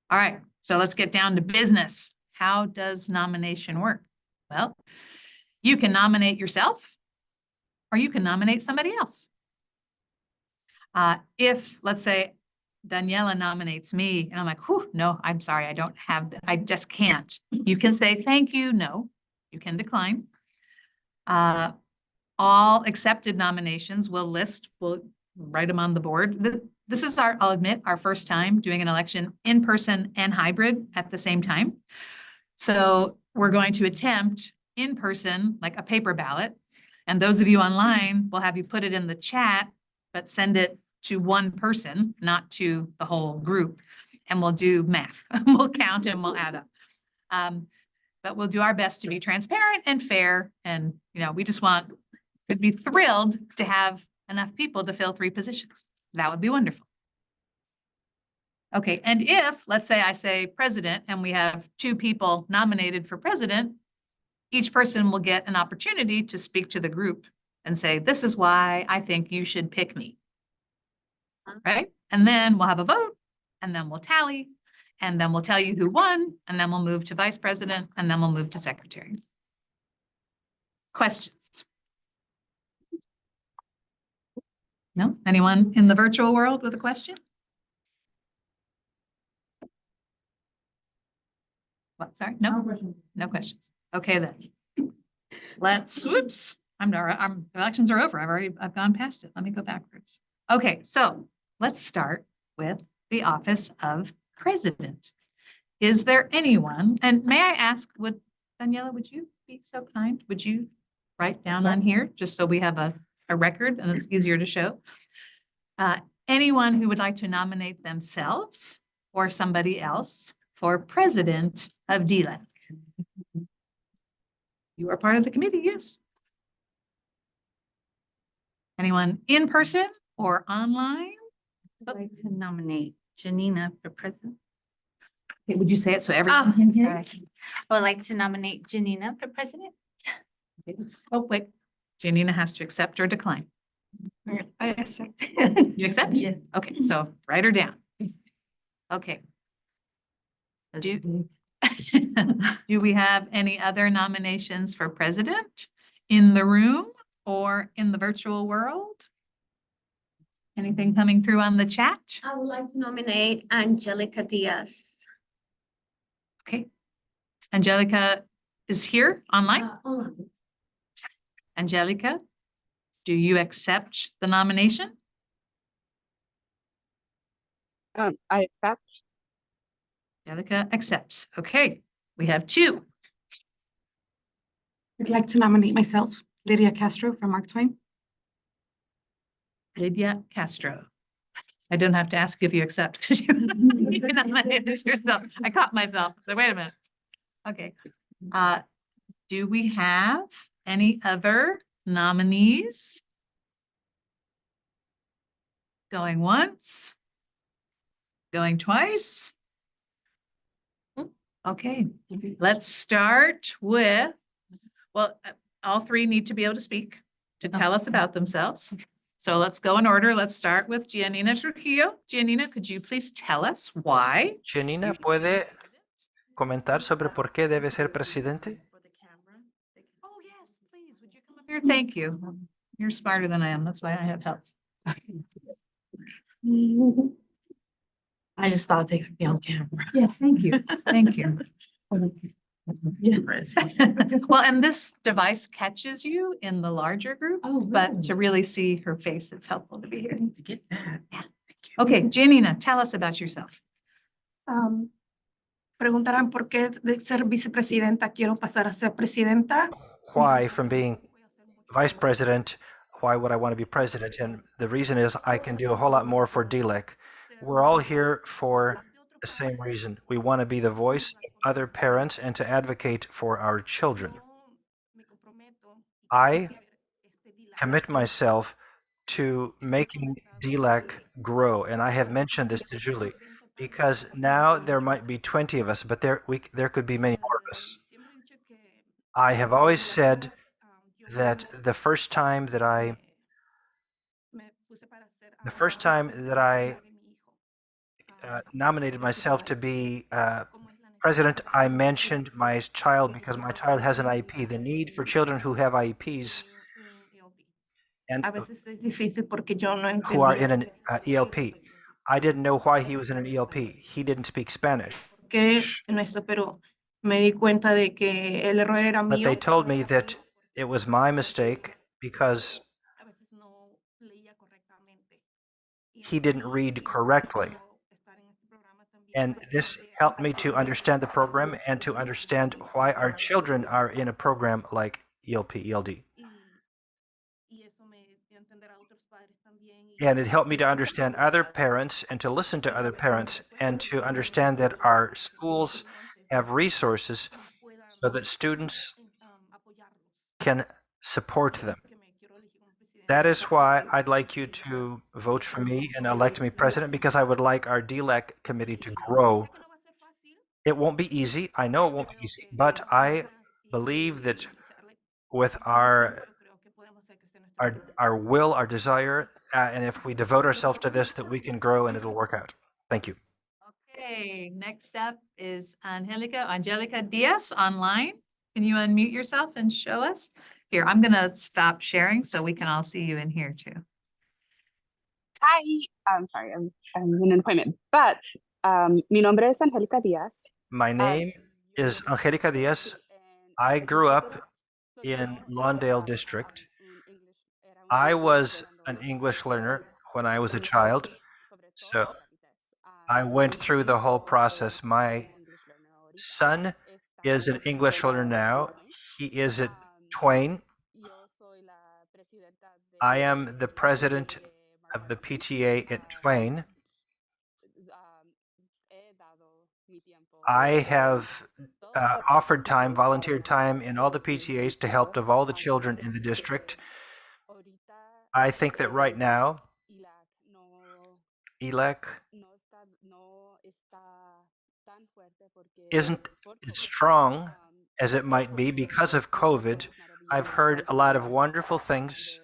A: All right, so let's get down to business. How does nomination work? Well, you can nominate yourself or you can nominate somebody else. If, let's say, Daniela nominates me and I'm like, whew, no, I'm sorry, I don't have, I just can't. You can say, thank you, no, you can decline. All accepted nominations we'll write them on the board. This is I'll admit, our first time doing an election in person and hybrid at the same time. So we're going to attempt in person, like a paper ballot. And those of you online, we'll have you put it in the chat, but send it to one person, not to the whole group. And we'll do math. We'll count and we'll add up. But we'll do our best to be transparent and fair. And, you know, we just could be thrilled to have enough people to fill 3 positions. That would be wonderful. Okay, and if, let's say I say president and we have 2 people nominated for president, each person will get an opportunity to speak to the group and say, this is why I think you should pick me. Right? And then we'll have a vote, and then we'll tally, and then we'll tell you who won, and then we'll move to vice president, and then we'll move to secretary. Questions? No? Anyone in the virtual world with a question? What, sorry? No? No questions. Okay, then. Whoops. Elections are over. I've gone past it. Let me go backwards. Okay, so let's start with the office of president. Is there anyone, and may I ask, Daniela, would you be so kind? Would you write down on here, just so we have a record and it's easier to show? Anyone who would like to nominate themselves or somebody else for president of DELAC? You are part of the committee, yes. Anyone in person or online?
F: I'd like to nominate Janina for president.
A: Okay, would you say it so everyone can hear?
F: Sorry. I would like to nominate Janina for president.
A: Oh, wait. Janina has to accept or decline.
J: I accept.
A: You accept?
F: Yeah.
A: Okay, so write her down. Okay. Do we have any other nominations for president in the room or in the virtual world? Anything coming through on the chat?
H: I would like to nominate Angelica Diaz.
A: Okay. Angelica is here online.
H: Online.
A: Angelica, do you accept the nomination?
C: I accept.
A: Angelica accepts. Okay, we have 2.
B: I'd like to nominate myself, Lydia Castro from Mark Twain.
A: Lydia Castro. I don't have to ask if you accept because you nominated yourself. I caught myself. So wait a minute. Okay. Do we have any other nominees? Going once? Going twice? Okay, let's start with, well, all three need to be able to speak to tell us about themselves. So let's go in order. Let's start with Giannina Trujillo. Giannina, could you please tell us why?
G: Janina, ¿puede comentar sobre por qué debe ser presidente?
A: Oh, yes, please. Would you come up here? Thank you. You're smarter than I am. That's why I have help.
K: I just thought they could be on camera.
A: Yes, thank you. Thank you.
K: Yeah.
A: Well, and this device catches you in the larger group, but to really see her face, it's helpful to be here.
K: To get that.
A: Okay, Giannina, tell us about yourself.
J: Preguntarán por qué de ser vicepresidenta quiero pasar a ser presidenta.
G: Why, from being vice president, why would I want to be president? And the reason is I can do a whole lot more for DELAC. We're all here for the same reason. We want to be the voice of other parents and to advocate for our children. I commit myself to making DELAC grow, and I have mentioned this to Julie, because now there might be 20 of us, but there could be many more of us. I have always said that the first time that I nominated myself to be president, I mentioned my child because my child has an IEP. The need for children who have IEPs and
J: A veces es difícil porque yo no
G: who are in
J: entendía
G: an ELP. I didn't know why he was in an ELP. He didn't speak Spanish.
J: que en eso, pero me di cuenta de que el error era
G: But
J: mío.
G: they told me that it was my mistake because
J: A veces no leía correctamente.
G: he didn't read correctly. And this helped me to understand the program and to understand why our children are in a program like ELP, ELD. And it helped me to understand other parents and to listen to other parents and to understand that our schools have resources so that students can support them. That is why I'd like you to vote for me and elect me president, because I would like our DELAC committee to grow. It won't be easy. I know it won't be easy, but I believe that with our will, our desire, and if we devote ourselves to this, that we can grow and it'll work out. Thank you.
A: Okay, next up is Angelica Diaz online. Can you unmute yourself and show us? Here, I'm gonna stop sharing so we can all see you in here too.
O: Hi, I'm sorry, I'm in an appointment, but mi nombre es Angélica Díaz.
G: My name is Angélica Diaz. I grew up in Lawndale District. I was an English learner when I was a child, so I went through the whole process. My son is an English learner now. He is at Twain. I am the president of the PTA at Twain. I have offered time, volunteered time in all the PTAs to help of all the children in the district. I think that right now, ELAC isn't as strong as it might be because of COVID. I've heard a lot of wonderful things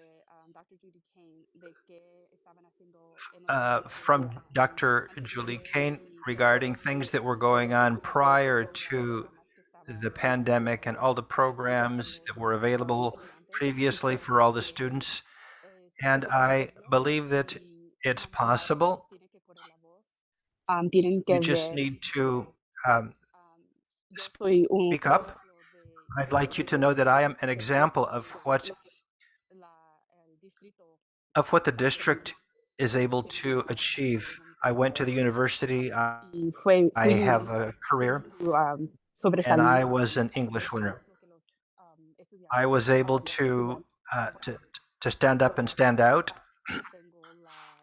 G: from Dr. Julie Kane regarding things that were going on prior to the pandemic and all the programs that were available previously for all the students. And I believe that it's possible. You just need to speak up. I'd like you to know that I am an example of what the district is able to achieve. I went to the university. I have a career, and I was an English learner. I was able to stand up and stand out,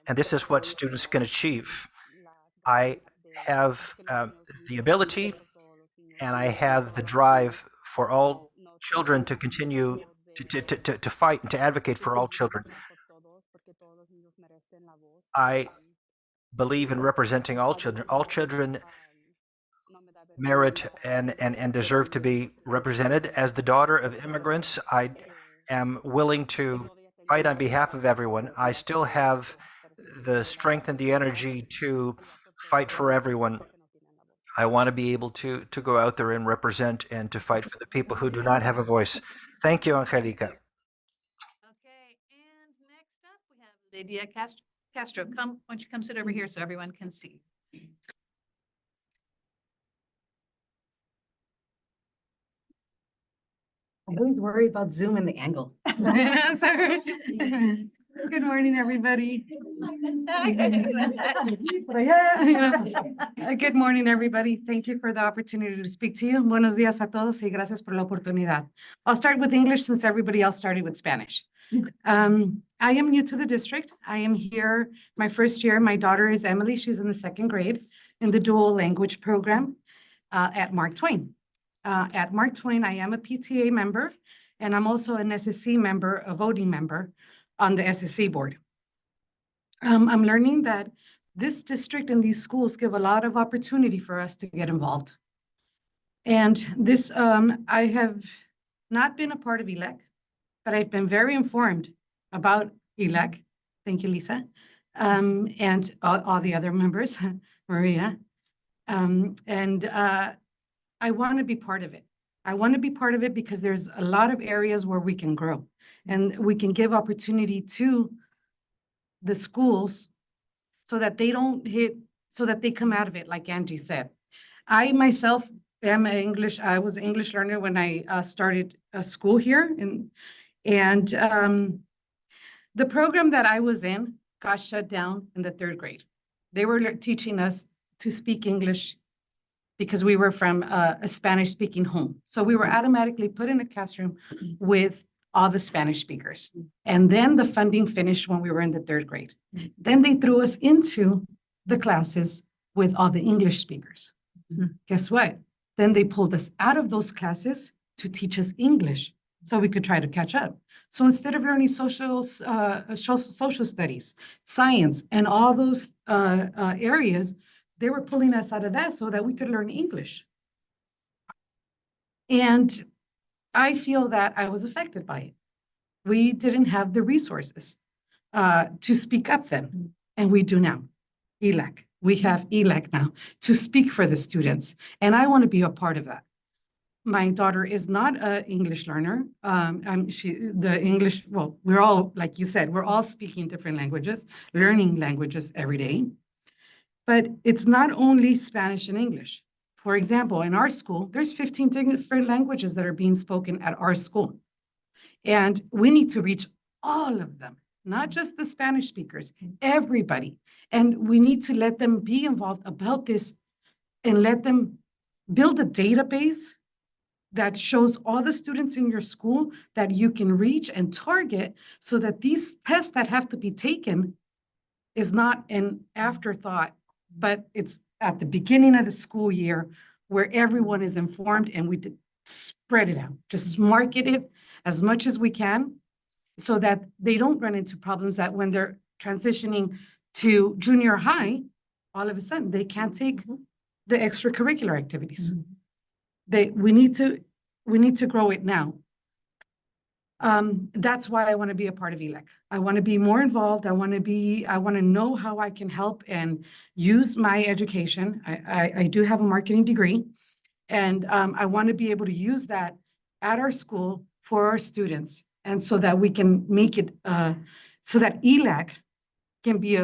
G: and this is what students can achieve. I have the ability, and I have the drive for all children to continue to fight and to advocate for all children. I believe in representing all children. All children merit and deserve to be represented. As the daughter of immigrants, I am willing to fight on behalf of everyone. I still have the strength and the energy to fight for everyone. I want to be able to go out there and represent and to fight for the people who do not have a voice. Thank you, Angelica.
A: Okay, and next up, we have Lydia Castro. Come, why don't you come sit over here so everyone can see?
P: I always worry about Zoom and the angle.
A: Sorry.
P: Good morning, everybody. Good morning, everybody. Thank you for the opportunity to speak to you. Buenos días a todos y gracias por la oportunidad. I'll start with English since everybody else started with Spanish. I am new to the district. I am here my first year. My daughter is Emily. She's in the 2nd grade in the dual language program at Mark Twain. At Mark Twain, I am a PTA member, and I'm also an SSC member, a voting member on the SSC board. I'm learning that this district and these schools give a lot of opportunity for us to get involved. And this, I have not been a part of ELEC, but I've been very informed about ELEC. Thank you, Lisa, and all the other members, Maria. I want to be part of it. I want to be part of it because there's a lot of areas where we can grow and we can give opportunity to the schools so that they don't so that they come out of it, like Angie said. I myself am I was an English learner when I started school here. And the program that I was in got shut down in the 3rd grade. They were teaching us to speak English because we were from a Spanish-speaking home. So we were automatically put in a classroom with all the Spanish speakers. And then the funding finished when we were in the 3rd grade. Then they threw us into the classes with all the English speakers. Guess what? Then they pulled us out of those classes to teach us English so we could try to catch up. So instead of learning social studies, science, and all those areas, they were pulling us out of that so that we could learn English. And I feel that I was affected by it. We didn't have the resources to speak up then, and we do now. ELEC, we have ELEC now to speak for the students, and I want to be a part of that. My daughter is not an English learner. Well, we're all, like you said, we're all speaking different languages, learning languages every day. But it's not only Spanish and English. For example, in our school, there's 15 different languages that are being spoken at our school. And we need to reach all of them, not just the Spanish speakers, everybody. And we need to let them be involved about this and let them build a database that shows all the students in your school that you can reach and target so that these tests that have to be taken is not an afterthought, but it's at the beginning of the school year where everyone is informed and we spread it out, just market it as much as we can so that they don't run into problems that when they're transitioning to junior high, all of a sudden they can't take the extracurricular activities. We need to grow it now. That's why I want to be a part of ELEC. I want to be more involved. I want to know how I can help and use my education. I do have a marketing degree, and I want to be able to use that at our school for our students, and so that we can make it so that ELEC can be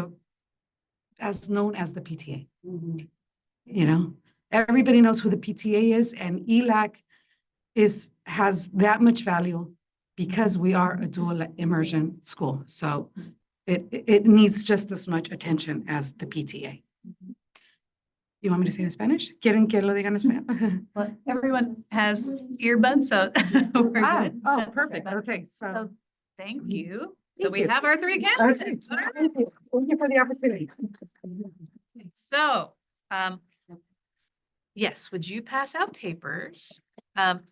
P: as known as the PTA. You know, everybody knows who the PTA is, and ELEC has that much value because we are a dual immersion school. So it needs just as much attention as the PTA. You want me to say it in Spanish? ¿Quieren que lo diga en español?
A: Well, everyone has earbuds, so we're good.
P: Oh, perfect. Okay,
A: So thank you. So
P: Thank
A: we
P: you.
A: have our 3
P: Okay,
A: candidates.
P: thank you. Thank you for the opportunity.
A: So, yes, would you pass out papers?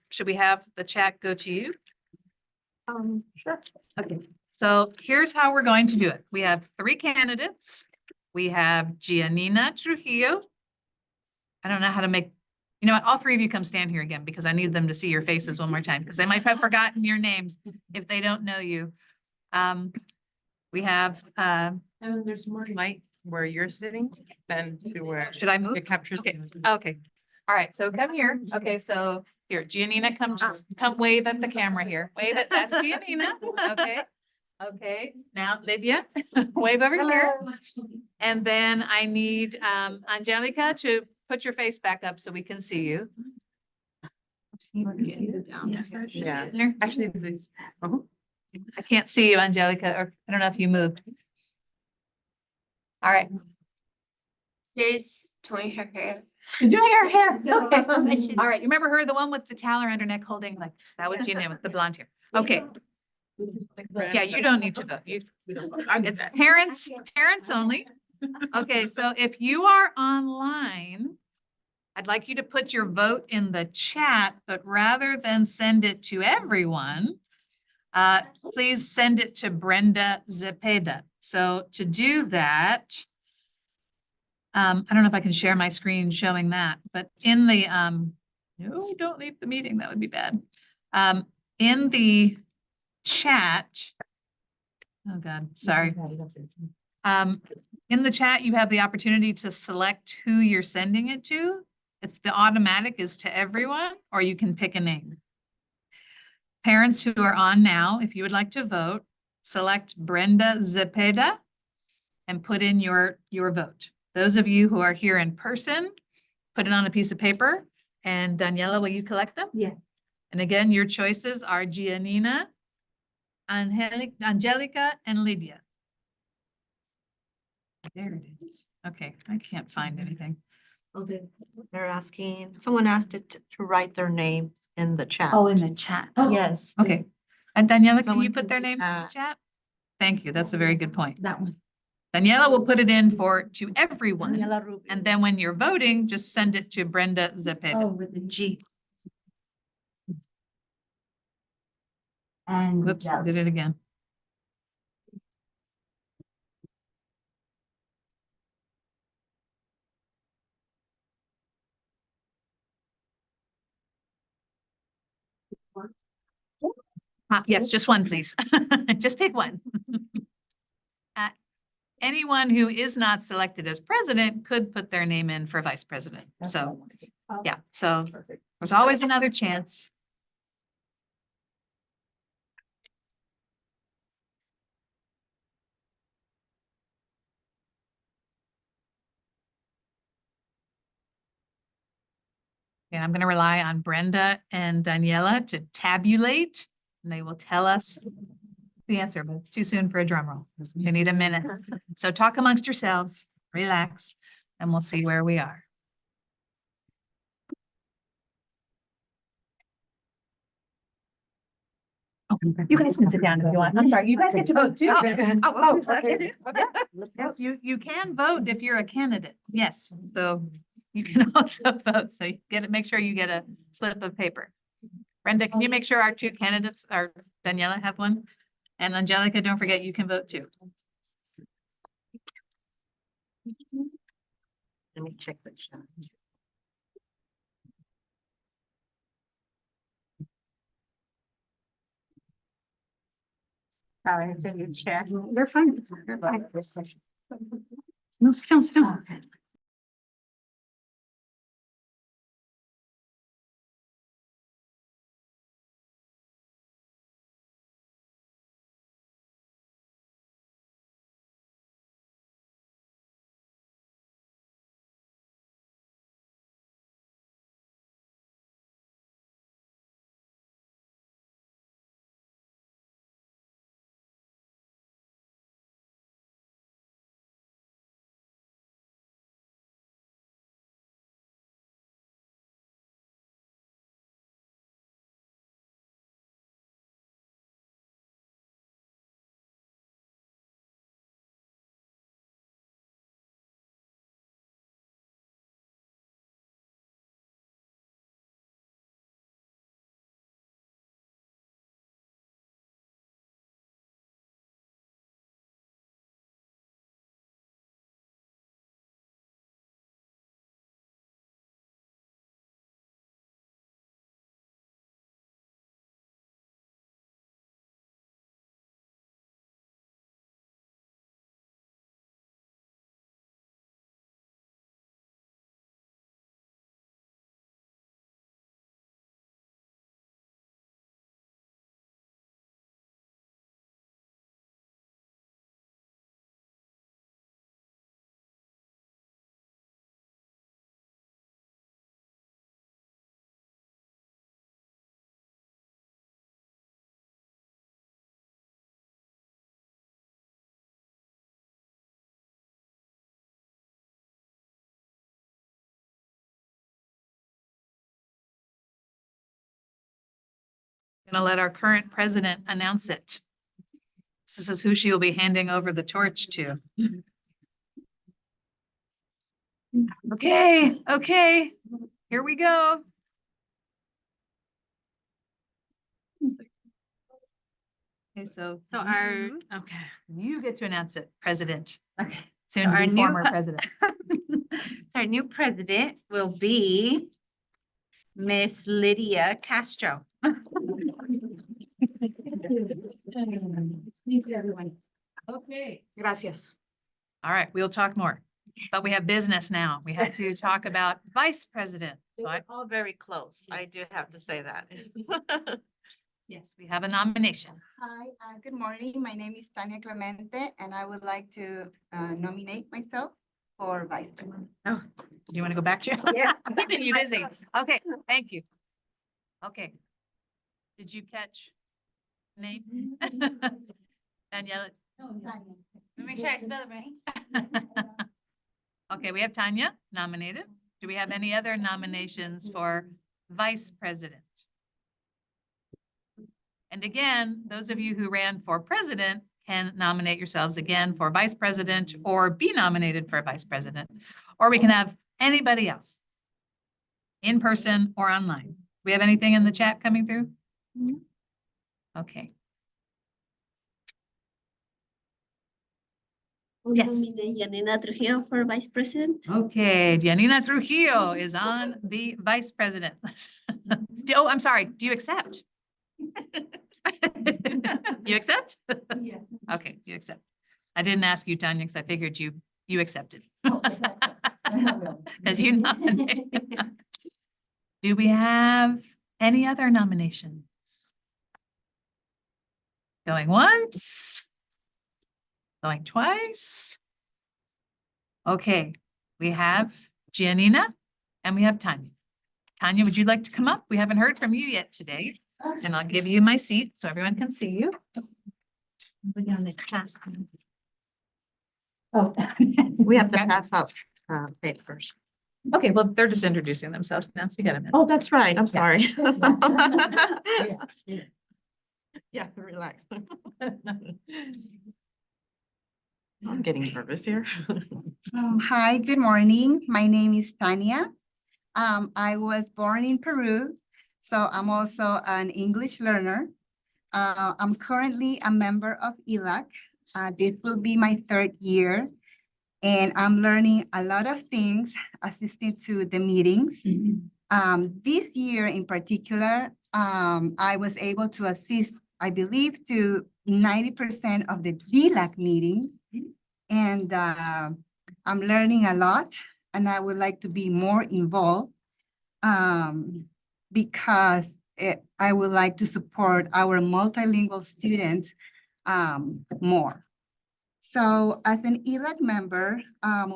A: Should we have the chat go to you?
P: Sure.
A: Okay, So here's how we're going to do it. We have 3 candidates. We have Giannina Trujillo. I don't know how to make, you know what, all 3 of you come stand here again because I need them to see your faces one more time because they might have forgotten your names if they don't know you. We have,
E: And there's more light where you're sitting than to where
A: should I move?
E: it captures.
A: Okay, okay. All right, so come here. Okay, so here, Giannina, come wave at the camera here. Wave it, that's Giannina, okay? Okay, now Lydia, wave over here. And then I need Angelica to put your face back up so we can see you.
E: Yeah. Actually, this.
A: I can't see you, Angelica, or I don't know if you moved. All right.
H: She's doing her hair.
A: You're doing her hair.
H: So,
A: Okay.
H: I should-
A: All right. You remember her, the one with the towel around her neck holding like this? That was Gina with the blonde hair. Okay. Yeah, you don't need to vote. It's parents only. Okay, so if you are online, I'd like you to put your vote in the chat, but rather than send it to everyone, please send it to Brenda Zepeda. So to do that, I don't know if I can share my screen showing that, but in the, no, don't leave the meeting. That would be bad. In the chat, oh God, sorry. In the chat, you have the opportunity to select who you're sending it to. It's the automatic is to everyone, or you can pick a name. Parents who are on now, if you would like to vote, select Brenda Zepeda and put in your vote. Those of you who are here in person, put it on a piece of paper. And Daniela, will you collect them?
J: Yeah.
A: And again, your choices are Giannina, Angelica, and Lydia. There it is. Okay, I can't find anything.
B: Well, they're asking, someone asked it to write their names in the chat.
A: Oh, in the chat.
B: Yes.
A: Okay. And Daniela, can
B: Someone
A: you put
B: can
A: their
B: do
A: name in the
B: that.
A: chat? Thank you. That's a very good point.
J: That one.
A: Daniela will put it in to everyone.
J: Daniela Rubio.
A: And then when you're voting, just send it to Brenda Zepeda.
J: Oh, with the G.
A: And whoops, I did it again. Yes, just one, please. Just pick one. Anyone who is not selected as president could put their name in for vice president. So, yeah, so there's always another chance. And I'm going to rely on Brenda and Daniela to tabulate, and they will tell us the answer, but it's too soon for a drum roll. You need a minute. So talk amongst yourselves, relax, and we'll see where we are. Oh, you guys can sit down if you want. I'm sorry, you guys get to vote too. Okay. Yes, you can vote if you're a candidate. Yes, so you can also vote. So you make sure you get a slip of paper. Brenda, can you make sure our 2 candidates, our Daniela have one? And Angelica, don't forget you can vote too.
B: Let me check the chat.
F: Sorry, to your chair.
J: You're fine.
F: You're fine.
J: No, sit down, sit down.
A: Gonna let our current president announce it. This is who she will be handing over the torch to. Okay, here we go. Okay, so
F: our,
A: okay, you get to announce it, President.
F: okay.
A: Soon to
F: our
A: be
F: new
A: former
F: pre-
A: president.
F: Our new president will be Miss Lydia Castro.
A: Thank you, everyone. Okay.
P: Gracias.
A: All right, we'll talk more, but we have business now. We have to talk about vice president. So I,
C: All very close. I do have to say that.
A: yes, we have a nomination.
J: Hi, good morning. My name is Tania Clemente, and I would like to nominate myself for vice president.
A: Oh, do you want to go back to?
J: Yeah.
A: You busy? Okay, thank you. Okay. Did you catch name? Daniela?
I: Make sure I spell it right.
A: Okay, we have Tanya nominated. Do we have any other nominations for vice president? And again, those of you who ran for president can nominate yourselves again for vice president or be nominated for vice president. Or we can have anybody else in person or online. We have anything in the chat coming through? Okay. Yes.
H: Yanina Trujillo for vice president.
A: Okay, Janina Trujillo is on the vice president list. Oh, I'm sorry. Do you accept? You accept?
J: Yeah.
A: Okay, you accept. I didn't ask you, Tanya, because I figured you accepted. As you nominated. Do we have any other nominations? Going once? Going twice? Okay, we have Giannina and we have Tanya. Tanya, would you like to come up? We haven't heard from you yet today. And I'll give you my seat so everyone can see you.
C: Oh, we have to pass out papers.
A: Okay, well, they're just introducing themselves now, so you got a minute.
C: Oh, that's right. I'm sorry.
A: Yeah.
C: Yeah, relax. I'm getting nervous here.
J: Hi, good morning. My name is Tania. I was born in Peru, so I'm also an English learner. I'm currently a member of DELAC. This will be my 3rd year, and I'm learning a lot of things, assisting to the meetings. This year in particular, I was able to assist, I believe, to 90% of the DELAC meetings. And I'm learning a lot, and I would like to be more involved because I would like to support our multilingual students more. So as an ELAC member,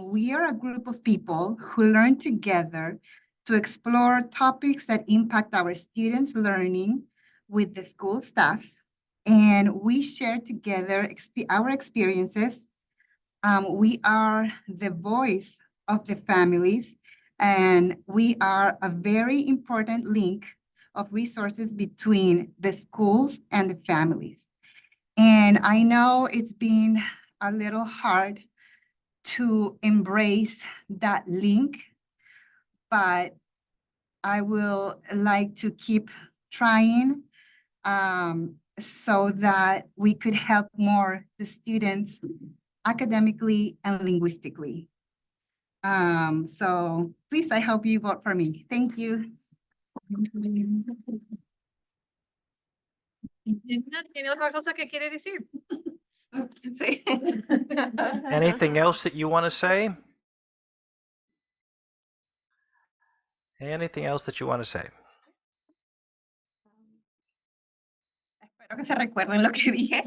J: we are a group of people who learn together to explore topics that impact our students' learning with the school staff. And we share together our experiences. We are the voice of the families, and we are a very important link of resources between the schools and the families. And I know it's been a little hard to embrace that link, but I will like to keep trying so that we could help more the students academically and linguistically. So please, I hope you vote for me. Thank you.
A: ¿Tiene otra cosa que quiere decir?
G: Anything else that you want to say? Anything else that you want to say?
J: Espero que se recuerden lo que dije,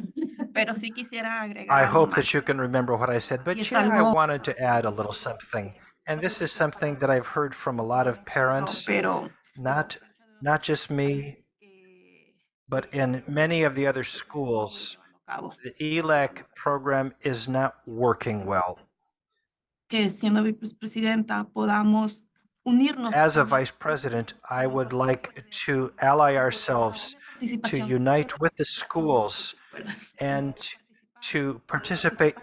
J: pero sí quisiera agregar
G: I
J: algo
G: hope
J: más.
G: that you can remember what I said, but
J: Yes,
G: yeah, I
J: algo-
G: wanted to add a little something. And this is something that I've heard from a lot of parents,
J: Pero
G: not just me, but in many of the other schools, the ELAC program is not working well.
J: que siendo vicepresidenta podamos
G: as a vice president, I would like to ally ourselves to unite with the schools and to participate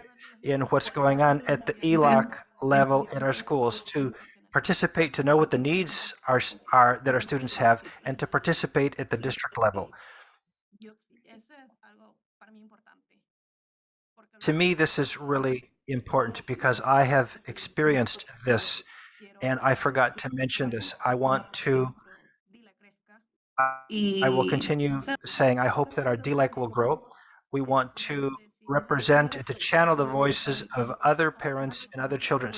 G: in what's going on at the ELAC level in our schools, to participate, to know what the needs are that our students have, and to participate at the district level. To me, this is really important because I have experienced this, and I forgot to mention this. I will continue saying I hope that our DLAC will grow. We want to represent and to channel the voices of other parents and other children.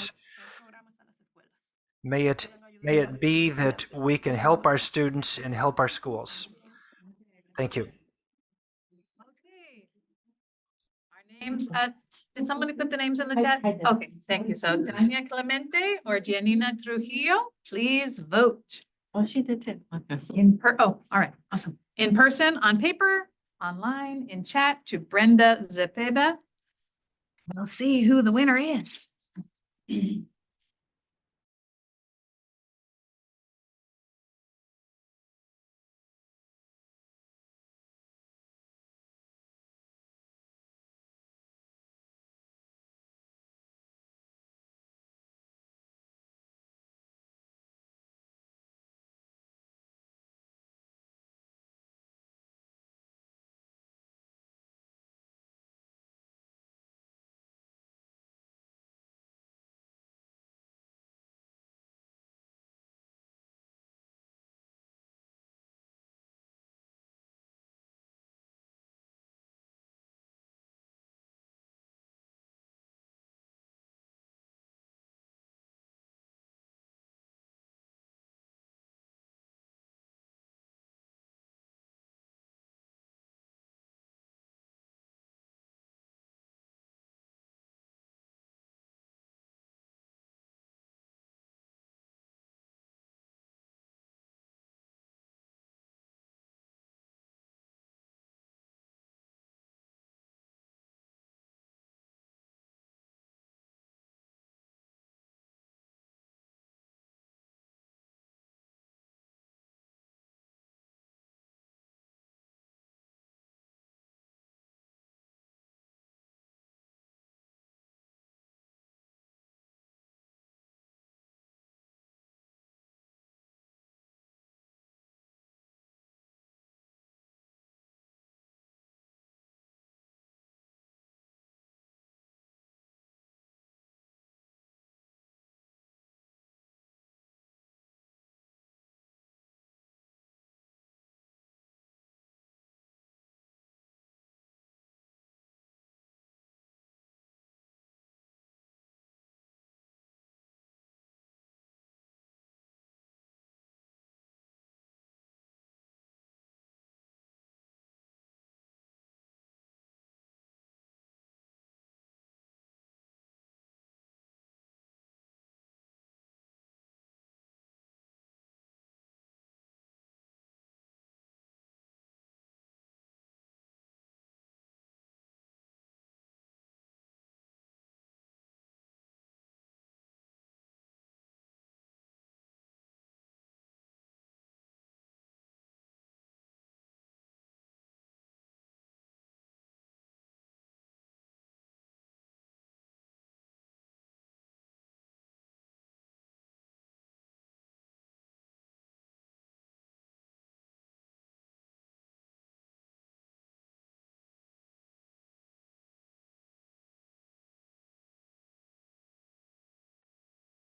G: May it be that we can help our students and help our schools. Thank you.
A: Okay. Our names, did somebody put the names in the chat? Okay, thank you. So Tania Clemente or Gianina Trujillo, please vote.
F: Oh, she did too.
A: All right, awesome. In person, on paper, online, in chat to Brenda Zepeda. We'll see who the winner is.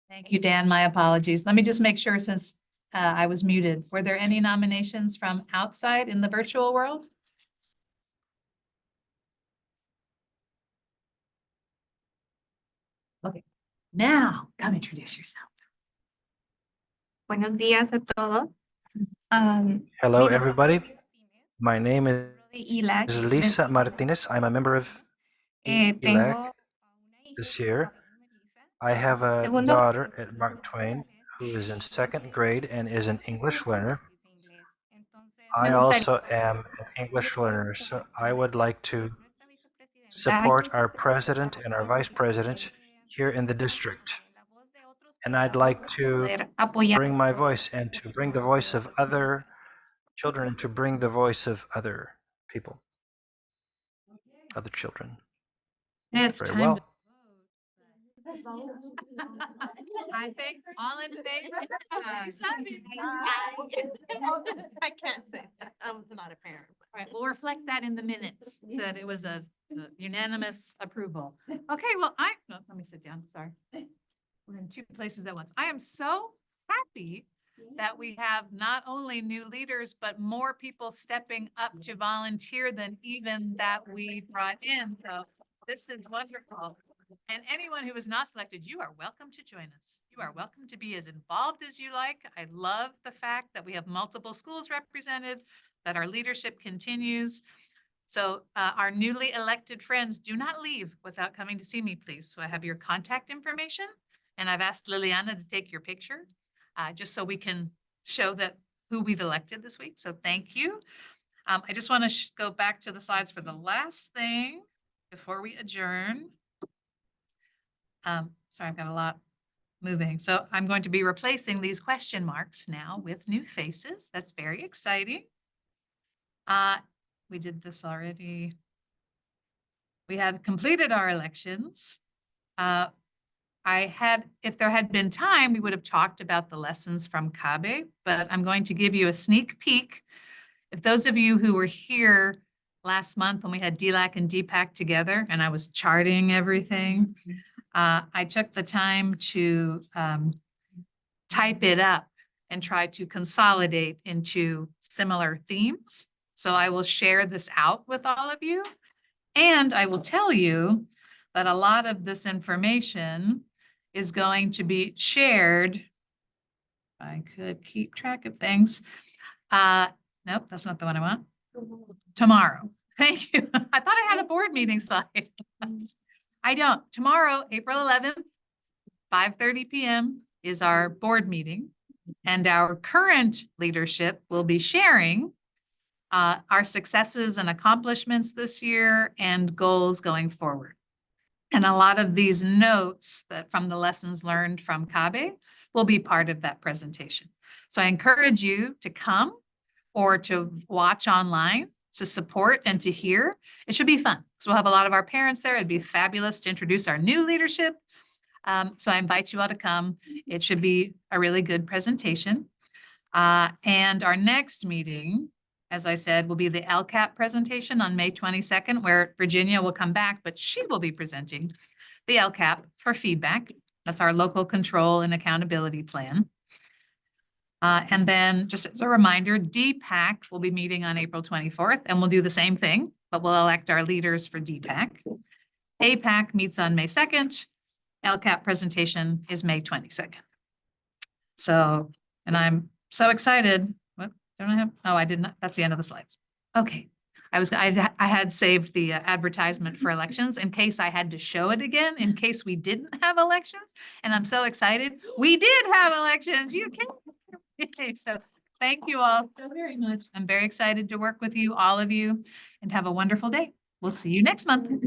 A: Thank you, Dan. My apologies. Let me just make sure since I was muted. Were there any nominations from outside in the virtual world? Okay, now come introduce yourself.
B: Buenos días a todos.
G: Hello, everybody. My name is
B: ELAC.
G: Lisa Martinez. I'm a member of ELAC this year. I have a daughter at Mark Twain who is in second grade and is an English learner. I also am an English learner, so I would like to support our president and our vice president here in the district And I'd like to
F: Apoyar.
G: bring my voice and to bring the voice of other children and to bring the voice of other people, other children.
A: It's
G: Very
A: time
G: well.
A: to I think all in favor?
E: I can't say that. I was not a parent.
A: All right, we'll reflect that in the minutes, that it was a unanimous approval. Okay, well, no, let me sit down, sorry. We're in two places at once. I am so happy that we have not only new leaders, but more people stepping up to volunteer than even that we brought in. So this is wonderful. And anyone who is not selected, you are welcome to join us. You are welcome to be as involved as you like. I love the fact that we have multiple schools represented, that our leadership continues. So our newly elected friends, do not leave without coming to see me, please. So I have your contact information, and I've asked Liliana to take your picture, just so we can show that who we've elected this week. So thank you. I just want to go back to the slides for the last thing before we adjourn. Sorry, I've got a lot moving. So I'm going to be replacing these question marks now with new faces. That's very exciting. We did this already. We have completed our elections. If there had been time, we would have talked about the lessons from CABE, but I'm going to give you a sneak peek. If those of you who were here last month when we had DELAC and DPAC together and I was charting everything, I took the time to type it up and try to consolidate into similar themes. So I will share this out with all of you. And I will tell you that a lot of this information is going to be shared. If I could keep track of things. Nope, that's not the one I want. Tomorrow. Thank you. I thought I had a board meeting slide. I don't. Tomorrow, April 11th, 5:30 p.m. is our board meeting. And our current leadership will be sharing our successes and accomplishments this year and goals going forward. And a lot of these notes that from the lessons learned from CABE will be part of that presentation. So I encourage you to come or to watch online to support and to hear. It should be fun. So we'll have a lot of our parents there. It'd be fabulous to introduce our new leadership. So I invite you all to come. It should be a really good presentation. And our next meeting, as I said, will be the LCAP presentation on May 22nd, where Virginia will come back, but she will be presenting the LCAP for feedback. That's our local control and accountability plan. And then just as a reminder, DPAC will be meeting on April 24th, and we'll do the same thing, but we'll elect our leaders for DPAC. APAC meets on May 2nd. LCAP presentation is May 22nd. So, and I'm so excited. What don't I have? Oh, I did not. That's the end of the slides. Okay. I had saved the advertisement for elections in case I had to show it again, in case we didn't have elections. And I'm so excited. We did have elections. You can. So thank you all so very much. I'm very excited to work with you, all of you, and have a wonderful day. We'll see you next month. Thank